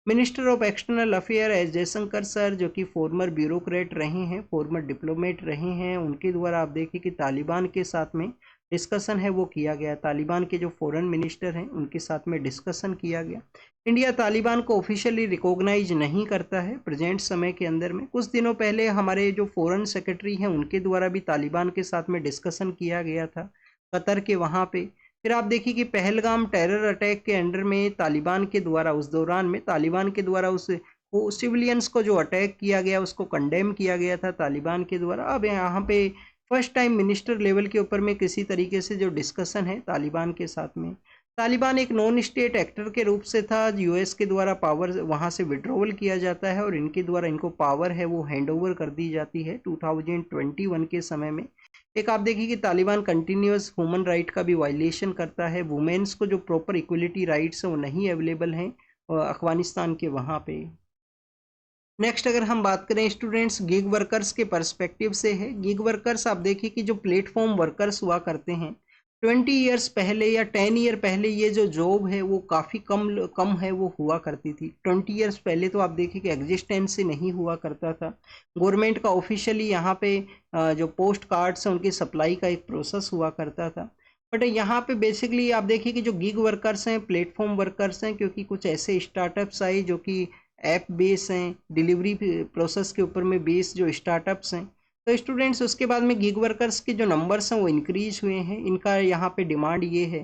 Minister of external affair S Jaishankar sir, जो कि फॉर्मर ब्यूरोक्रेट रहे हैं, फॉर्मर डिप्लोमेट रहे हैं, उनके द्वारा आप देखिए कि तालिबान के साथ में डिस्कशन है वो किया गया। तालिबान के जो फॉरेन मिनिस्टर हैं उनके साथ में डिस्कशन किया गया। इंडिया तालिबान को ऑफिशियली रिकॉग्नाइज नहीं करता है प्रेजेंट समय के अंदर में। कुछ दिनों पहले हमारे जो फॉरेन सेक्रेटरी हैं उनके द्वारा भी तालिबान के साथ में डिस्कशन किया गया था कतर के वहाँ पे। फिर आप देखिए कि पहलगाम टेरर अटैक के अंडर में तालिबान के द्वारा उस दौरान में तालिबान के द्वारा उस सिविलियंस को जो अटैक किया गया उसको कंडेम किया गया था तालिबान के द्वारा। अब यहाँ पे फर्स्ट टाइम मिनिस्टर लेवल के ऊपर में किसी तरीके से जो डिस्कशन है तालिबान के साथ में। तालिबान एक नॉन स्टेट एक्टर के रूप से था, यूएस के द्वारा पावर वहाँ से विड्रॉवल किया जाता है और इनके द्वारा इनको पावर है वो हैंड ओवर कर दी जाती है 2021 के समय में। एक आप देखिए कि तालिबान कंटिन्यूस ह्यूमन राइट का भी वायलेशन करता है, वुमेन्स को जो प्रॉपर इक्वलिटी राइट्स हैं वो नहीं अवेलेबल हैं अफगानिस्तान के वहाँ पे। नेक्स्ट अगर हम बात करें स्टूडेंट्स गिग वर्कर्स के पर्सपेक्टिव से है। गिग वर्कर्स आप देखिए कि जो प्लेटफॉर्म वर्कर्स हुआ करते हैं 20 ईयर्स पहले या 10 ईयर पहले ये जो जॉब है वो काफ़ी कम है वो हुआ करती थी। 20 ईयर्स पहले तो आप देखिए कि एग्जिस्टेंस ही नहीं हुआ करता था। गवर्नमेंट का ऑफिशियली यहाँ पे जो पोस्ट कार्ड्स हैं उनकी सप्लाई का एक प्रोसेस हुआ करता था। बट यहाँ पे बेसिकली आप देखिए कि जो गिग वर्कर्स हैं प्लेटफॉर्म वर्कर्स हैं, क्योंकि कुछ ऐसे स्टार्टअप्स आए जो कि ऐप बेस हैं, डिलीवरी प्रोसेस के ऊपर में बेस जो स्टार्टअप्स हैं, तो स्टूडेंट्स उसके बाद में गिग वर्कर्स के जो नंबर्स हैं वो इंक्रीज हुए हैं। इनका यहाँ पे डिमांड ये है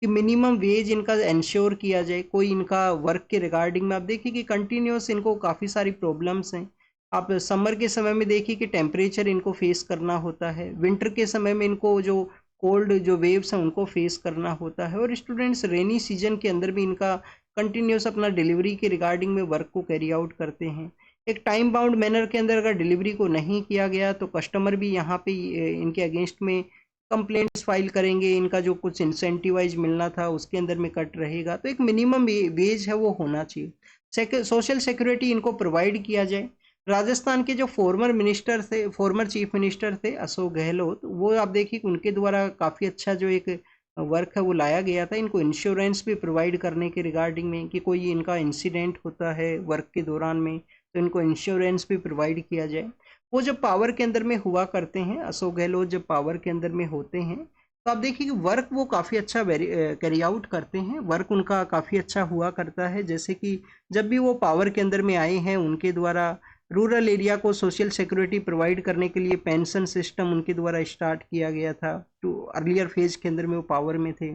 कि मिनिमम वेज इनका इंश्योर किया जाए। कोई इनका वर्क के रिगार्डिंग में आप देखिए कि कंटिन्यूस इनको काफ़ी सारी प्रॉब्लम्स हैं। आप समर के समय में देखिए कि टेम्परेचर इनको फेस करना होता है, विंटर के समय में इनको जो कोल्ड जो वेव्स हैं उनको फेस करना होता है, और स्टूडेंट्स रेनी सीजन के अंदर भी इनका कंटिन्यूस अपना डिलीवरी के रिगार्डिंग में वर्क को कैरी आउट करते हैं। एक टाइम बाउंड मैनर के अंदर अगर डिलीवरी को नहीं किया गया तो कस्टमर भी यहाँ पे इनके अगेंस्ट में कंप्लेंट्स फाइल करेंगे, इनका जो कुछ इंसेंटिवाइज मिलना था उसके अंदर में कट रहेगा। तो एक मिनिमम वेज है वो होना चाहिए। सोशल सिक्योरिटी इनको प्रोवाइड किया जाए। राजस्थान के जो फॉर्मर मिनिस्टर थे, फॉर्मर चीफ मिनिस्टर थे अशोक गहलोत, वो आप देखिए उनके द्वारा काफ़ी अच्छा जो एक वर्क है वो लाया गया था। इनको इंश्योरेंस भी प्रोवाइड करने के रिगार्डिंग में कि कोई इनका इंसिडेंट होता है वर्क के दौरान में तो इनको इंश्योरेंस भी प्रोवाइड किया जाए। वो जब पावर के अंदर में हुआ करते हैं, अशोक गहलोत जब पावर के अंदर में होते हैं, तो आप देखिए कि वर्क वो काफ़ी अच्छा कैरी आउट करते हैं, वर्क उनका काफ़ी अच्छा हुआ करता है। जैसे कि जब भी वो पावर के अंदर में आए हैं उनके द्वारा रूरल एरिया को सोशल सिक्योरिटी प्रोवाइड करने के लिए पेंशन सिस्टम उनके द्वारा स्टार्ट किया गया था। तो अर्लियर फेज के अंदर में वो पावर में थे।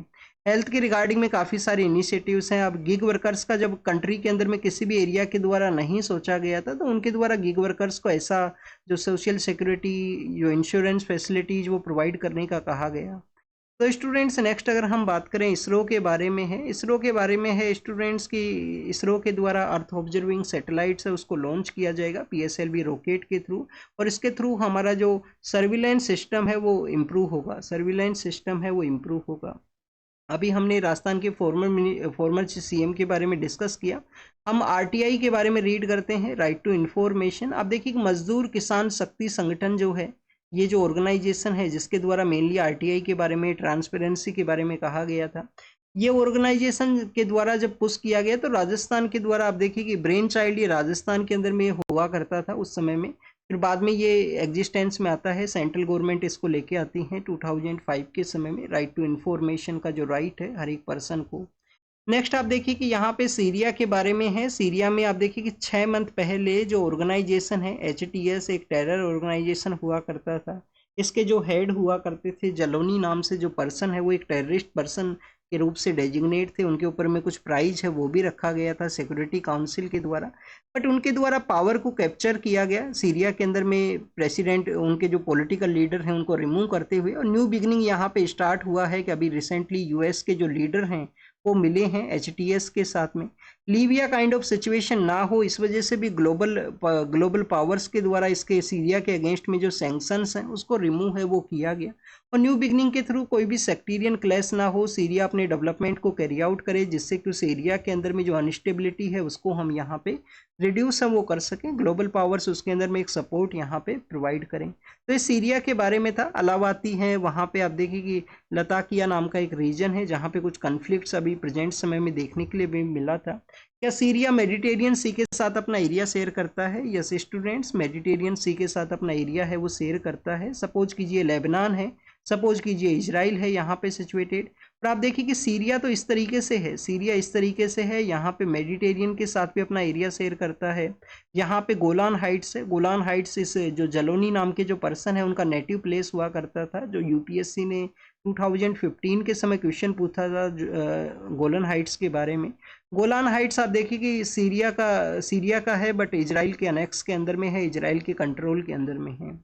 हेल्थ के रिगार्डिंग में काफ़ी सारे इनिशिएटिव्स हैं। अब गिग वर्कर्स का जब कंट्री के अंदर में किसी भी एरिया के द्वारा नहीं सोचा गया था तो उनके द्वारा गिग वर्कर्स को ऐसा जो सोशल सिक्योरिटी जो इंश्योरेंस फैसिलिटीज वो प्रोवाइड करने का कहा गया। तो स्टूडेंट्स नेक्स्ट अगर हम बात करें इसरो के बारे में है। इसरो के बारे में है स्टूडेंट्स की इसरो के द्वारा अर्थ ऑब्जर्विंग सैटेलाइट्स है उसको लॉन्च किया जाएगा PSLV रॉकेट के थ्रू, और इसके थ्रू हमारा जो सर्विलेंस सिस्टम है वो इम्प्रूव होगा, सर्विलेंस सिस्टम है वो इम्प्रूव होगा। अभी हमने राजस्थान के फॉर्मर CM के बारे में डिस्कस किया। हम RTI के बारे में रीड करते हैं, राइट टू इन्फॉर्मेशन। आप देखिए कि मजदूर किसान शक्ति संगठन जो है, ये जो ऑर्गेनाइजेशन है जिसके द्वारा मेनली RTI के बारे में ट्रांसपेरेंसी के बारे में कहा गया था, ये ऑर्गेनाइजेशन के द्वारा जब पुश किया गया तो राजस्थान के द्वारा आप देखिए कि ब्रेन चाइल्ड ये राजस्थान के अंदर में हुआ करता था उस समय में। फिर बाद में ये एग्जिस्टेंस में आता है, सेंट्रल गवर्नमेंट इसको लेके आती है 2005 के समय में। राइट टू इन्फॉर्मेशन का जो राइट है हर एक पर्सन को। नेक्स्ट आप देखिए कि यहाँ पे सीरिया के बारे में है। सीरिया में आप देखिए कि 6 मंथ पहले जो ऑर्गेनाइजेशन है HTS एक टेरर ऑर्गेनाइजेशन हुआ करता था। इसके जो हेड हुआ करते थे जलोनी नाम से जो पर्सन है वो एक टेररिस्ट पर्सन के रूप से डेजिग्नेट थे। उनके ऊपर में कुछ प्राइज है वो भी रखा गया था सिक्योरिटी काउंसिल के द्वारा, बट उनके द्वारा पावर को कैप्चर किया गया। सीरिया के अंदर में प्रेसिडेंट उनके जो पॉलिटिकल लीडर हैं उनको रिमूव करते हुए, और न्यू बिगनिंग यहाँ पे स्टार्ट हुआ है कि अभी रिसेंटली US के जो लीडर हैं वो मिले हैं HTS के साथ में। लीबिया काइंड ऑफ सिचुएशन ना हो, इस वजह से भी ग्लोबल पावर्स के द्वारा इसके सीरिया के अगेंस्ट में जो सैंक्शंस हैं उसको रिमूव है वो किया गया। और न्यू बिगनिंग के थ्रू कोई भी सेक्टेरियन क्लैश ना हो, सीरिया अपने डेवलपमेंट को कैरी आउट करे, जिससे कि उस एरिया के अंदर में जो अनस्टेबिलिटी है उसको हम यहाँ पे रिड्यूस हम वो कर सकें, ग्लोबल पावर्स उसके अंदर में एक सपोर्ट यहाँ पे प्रोवाइड करें। तो ये सीरिया के बारे में था। अलावाती हैं, वहाँ पे आप देखिए कि लताकिया नाम का एक रीजन है जहाँ पे कुछ कन्फ्लिक्ट्स अभी प्रेजेंट समय में देखने के लिए भी मिला था। क्या सीरिया मेडिटेरियन सी के साथ अपना एरिया शेयर करता है? यस स्टूडेंट्स, मेडिटेरियन सी के साथ अपना एरिया है वो शेयर करता है। सपोज कीजिए लेबनान है, सपोज कीजिए इजराइल है यहाँ पे सिचुएटेड। और आप देखिए कि सीरिया तो इस तरीके से है, सीरिया इस तरीके से है, यहाँ पे मेडिटेरियन के साथ भी अपना एरिया शेयर करता है। यहाँ पे गोलान हाइट्स है, गोलान हाइट्स इस जो जलोनी नाम के जो पर्सन है उनका नेटिव प्लेस हुआ करता था, जो यूपीएससी ने 2015 के समय क्वेश्चन पूछा था गोलन हाइट्स के बारे में। गोलान हाइट्स आप देखिए कि सीरिया का है, बट इजराइल के अनेक्स के अंदर में है, इजराइल के कंट्रोल के अंदर में है।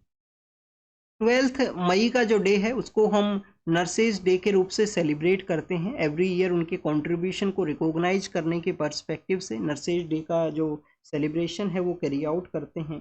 12 मई का जो डे है उसको हम नर्सेज डे के रूप से सेलिब्रेट करते हैं। एवरी ईयर उनके कंट्रीब्यूशन को रिकॉग्नाइज करने के पर्सपेक्टिव से नर्सेज डे का जो सेलिब्रेशन है वो कैरी आउट करते हैं।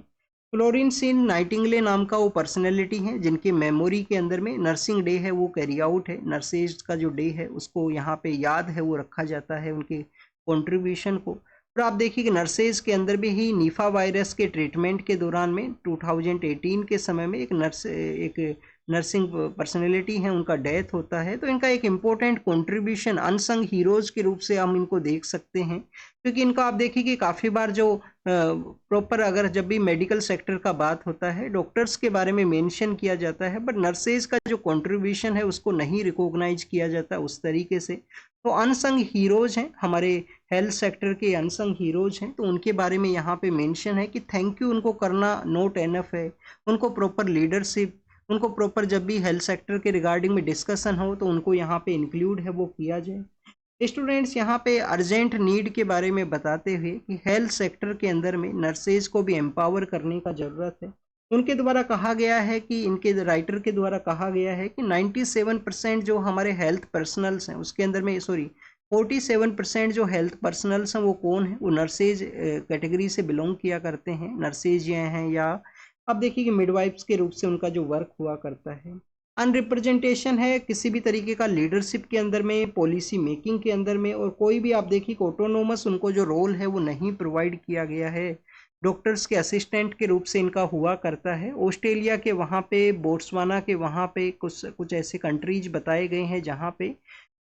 फ्लोरेंस नाइटिंगले नाम का वो पर्सनैलिटी है जिनकी मेमोरी के अंदर में नर्सिंग डे है वो कैरी आउट है। नर्सेज का जो डे है उसको यहाँ पे याद है वो रखा जाता है उनके कंट्रीब्यूशन को। और आप देखिए कि नर्सेज के अंदर भी ही निफा वायरस के ट्रीटमेंट के दौरान में 2018 के समय में एक नर्सिंग पर्सनैलिटी है उनका डेथ होता है। तो इनका एक इम्पोर्टेंट कंट्रीब्यूशन अनसंग हीरोज के रूप से हम इनको देख सकते हैं, क्योंकि इनका आप देखिए कि काफ़ी बार जो प्रॉपर अगर जब भी मेडिकल सेक्टर का बात होता है डॉक्टर्स के बारे में मेंशन किया जाता है, बट नर्सेज का जो कंट्रीब्यूशन है उसको नहीं रिकॉग्नाइज किया जाता उस तरीके से। तो अनसंग हीरोज हैं हमारे हेल्थ सेक्टर के, अनसंग हीरोज हैं, तो उनके बारे में यहाँ पे मेंशन है कि थैंक यू उनको करना नॉट एनफ है। उनको प्रॉपर लीडरशिप, उनको प्रॉपर जब भी हेल्थ सेक्टर के रिगार्डिंग में डिस्कशन हो तो उनको यहाँ पे इंक्लूड है वो किया जाए। स्टूडेंट्स यहाँ पे अर्जेंट नीड के बारे में बताते हुए कि हेल्थ सेक्टर के अंदर में नर्सेज को भी एम्पावर करने का ज़रूरत है। उनके द्वारा कहा गया है कि इनके राइटर के द्वारा कहा गया है कि 97% जो हमारे हेल्थ पर्सनल्स हैं उसके अंदर में 47% जो हेल्थ पर्सनल्स हैं वो कौन है? वो नर्सेज कैटेगरी से बिलोंग किया करते हैं। नर्सेज ये हैं, या अब देखिए कि मिडवाइफ्स के रूप से उनका जो वर्क हुआ करता है। अनरिप्रेजेंटेशन है किसी भी तरीके का लीडरशिप के अंदर में, पॉलिसी मेकिंग के अंदर में, और कोई भी आप देखिए कि ऑटोनोमस उनको जो रोल है वो नहीं प्रोवाइड किया गया है। डॉक्टर्स के असिस्टेंट के रूप से इनका हुआ करता है। ऑस्ट्रेलिया के वहाँ पे, बोट्सवाना के वहाँ पे कुछ ऐसे कंट्रीज बताए गए हैं जहाँ पे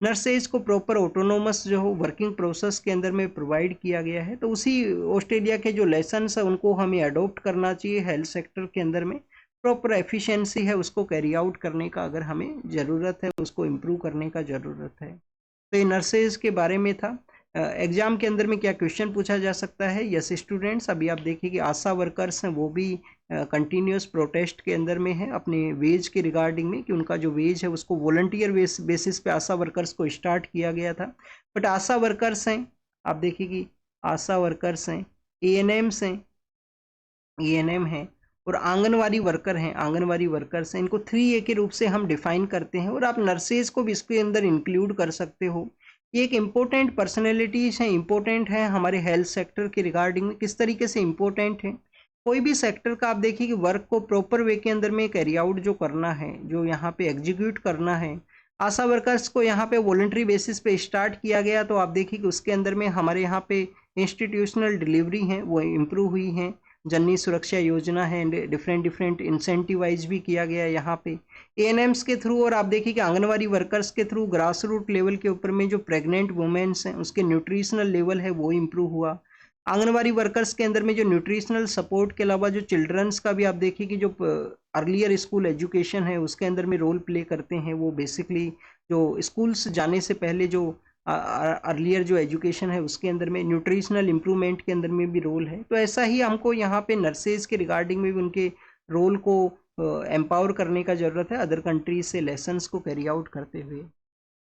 नर्सेज को प्रॉपर ऑटोनोमस जो वर्किंग प्रोसेस के अंदर में प्रोवाइड किया गया है। तो उसी ऑस्ट्रेलिया के जो लेसन्स है उनको हमें अडोप्ट करना चाहिए हेल्थ सेक्टर के अंदर में। प्रॉपर एफिशिएंसी है उसको कैरी आउट करने का अगर हमें ज़रूरत है, उसको इम्प्रूव करने का ज़रूरत है। तो ये नर्सेज के बारे में था। एग्जाम के अंदर में क्या क्वेश्चन पूछा जा सकता है? यस स्टूडेंट्स, अभी आप देखिए कि आशा वर्कर्स हैं वो भी कंटिन्यूस प्रोटेस्ट के अंदर में है अपने वेज के रिगार्डिंग में, कि उनका जो वेज है उसको वॉलंटियर बेसिस पे आशा वर्कर्स को स्टार्ट किया गया था। बट आशा वर्कर्स हैं, आप देखिए कि आशा वर्कर्स हैं, एएनएम्स हैं, एएनएम हैं, और आंगनवाड़ी वर्कर हैं, आंगनवाड़ी वर्कर्स हैं। इनको 3A के रूप से हम डिफाइन करते हैं, और आप नर्सेज को भी इसके अंदर इंक्लूड कर सकते हो। ये एक इम्पोर्टेंट पर्सनैलिटीज हैं, इम्पोर्टेंट हैं हमारे हेल्थ सेक्टर के रिगार्डिंग में। किस तरीके से इम्पोर्टेंट है? कोई भी सेक्टर का आप देखिए कि वर्क को प्रॉपर वे के अंदर में कैरी आउट जो करना है, जो यहाँ पे एग्जीक्यूट करना है, आशा वर्कर्स को यहाँ पे वॉलंटरी बेसिस पे स्टार्ट किया गया। तो आप देखिए कि उसके अंदर में हमारे यहाँ पे इंस्टीट्यूशनल डिलीवरी हैं वो इम्प्रूव हुई हैं, जननी सुरक्षा योजना है, डिफरेंट इंसेंटिवाइज भी किया गया है यहाँ पे एएनएम्स के थ्रू। और आप देखिए कि आंगनवाड़ी वर्कर्स के थ्रू ग्रास रूट लेवल के ऊपर में जो प्रेग्नेंट वुमेन्स हैं उसके न्यूट्रिशनल लेवल है वो इम्प्रूव हुआ। आंगनवाड़ी वर्कर्स के अंदर में जो न्यूट्रिशनल सपोर्ट के अलावा जो चिल्ड्रंस का भी आप देखिए कि जो अर्लियर स्कूल एजुकेशन है उसके अंदर में रोल प्ले करते हैं। वो बेसिकली जो स्कूल्स जाने से पहले जो अर्लियर जो एजुकेशन है उसके अंदर में न्यूट्रिशनल इम्प्रूवमेंट के अंदर में भी रोल है। तो ऐसा ही हमको यहाँ पे नर्सेज के रिगार्डिंग में भी उनके रोल को एम्पावर करने का ज़रूरत है अदर कंट्रीज से लेसन्स को कैरी आउट करते हुए।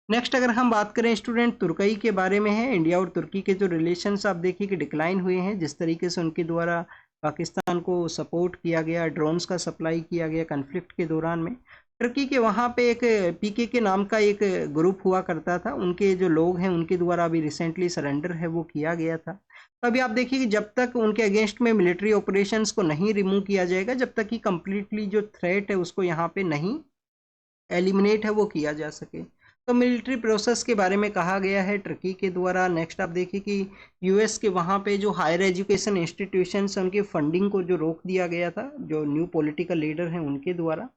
नेक्स्ट अगर हम बात करें स्टूडेंट तुर्की के बारे में है, इंडिया और तुर्की के जो रिलेशंस आप देखिए कि डिक्लाइन हुए हैं, जिस तरीके से उनके द्वारा पाकिस्तान को सपोर्ट किया गया, ड्रोन्स का सप्लाई किया गया कन्फ्लिक्ट के दौरान में। टर्की के वहाँ पे एक पीकेके नाम का एक ग्रुप हुआ करता था, उनके जो लोग हैं उनके द्वारा अभी रिसेंटली सरेंडर है वो किया गया था। तो अभी आप देखिए कि जब तक उनके अगेंस्ट में मिलिट्री ऑपरेशंस को नहीं रिमूव किया जाएगा, जब तक कि कंप्लीटली जो थ्रेट है उसको यहाँ पे नहीं एलिमिनेट है वो किया जा सके। तो मिलिट्री प्रोसेस के बारे में कहा गया है टर्की के द्वारा। नेक्स्ट आप देखिए कि यूएस के वहाँ पे जो हायर एजुकेशन इंस्टीट्यूशंस उनकी फंडिंग को जो रोक दिया गया था जो न्यू पॉलिटिकल लीडर हैं उनके द्वारा।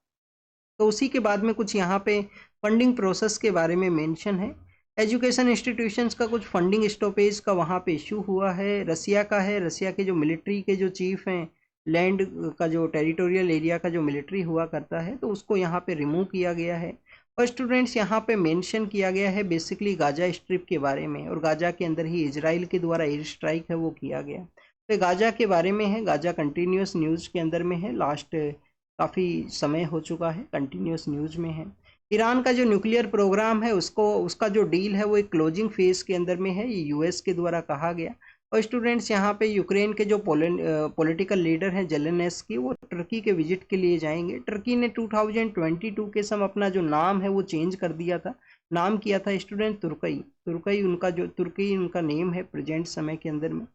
तो उसी के बाद में कुछ यहाँ पे फंडिंग प्रोसेस के बारे में मेंशन है। एजुकेशन इंस्टीट्यूशंस का कुछ फंडिंग स्टॉपेज का वहाँ पे इशू हुआ है। रसिया का है, रसिया के जो मिलिट्री के जो चीफ हैं, लैंड का जो टेरिटोरियल एरिया का जो मिलिट्री हुआ करता है तो उसको यहाँ पे रिमूव किया गया है। और स्टूडेंट्स यहाँ पे मेंशन किया गया है बेसिकली गाजा स्ट्रिप के बारे में, और गाजा के अंदर ही इजराइल के द्वारा एयर स्ट्राइक है वो किया गया। तो गाजा के बारे में है, गाजा कंटिन्यूस न्यूज़ के अंदर में है, लास्ट काफ़ी समय हो चुका है, कंटिन्यूस न्यूज़ में है। ईरान का जो न्यूक्लियर प्रोग्राम है उसको उसका जो डील है वो एक क्लोजिंग फेज के अंदर में है, ये यूएस के द्वारा कहा गया। और स्टूडेंट्स यहाँ पे यूक्रेन के जो पॉलिटिकल लीडर हैं जेलेनेस्की, वो टर्की के विजिट के लिए जाएंगे। टर्की ने 2022 के समय अपना जो नाम है वो चेंज कर दिया था, नाम किया था स्टूडेंट तुर्कई। तुर्की उनका नेम है प्रेजेंट समय के अंदर में।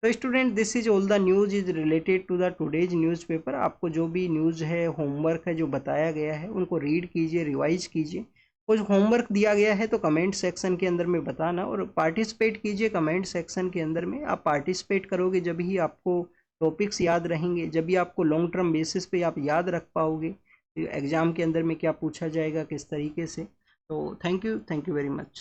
तो student this is all the news is related to the today's newspaper. आपको जो भी न्यूज़ है, होमवर्क है जो बताया गया है उनको रीड कीजिए, रिवाइज कीजिए। कुछ होमवर्क दिया गया है तो कमेंट सेक्शन के अंदर में बताना, और पार्टिसिपेट कीजिए कमेंट सेक्शन के अंदर में। आप पार्टिसिपेट करोगे जब ही आपको टॉपिक्स याद रहेंगे, जब भी आपको लॉन्ग टर्म बेसिस पे आप याद रख पाओगे एग्ज़ाम के अंदर में क्या पूछा जाएगा किस तरीके से। तो थैंक यू वेरी मच।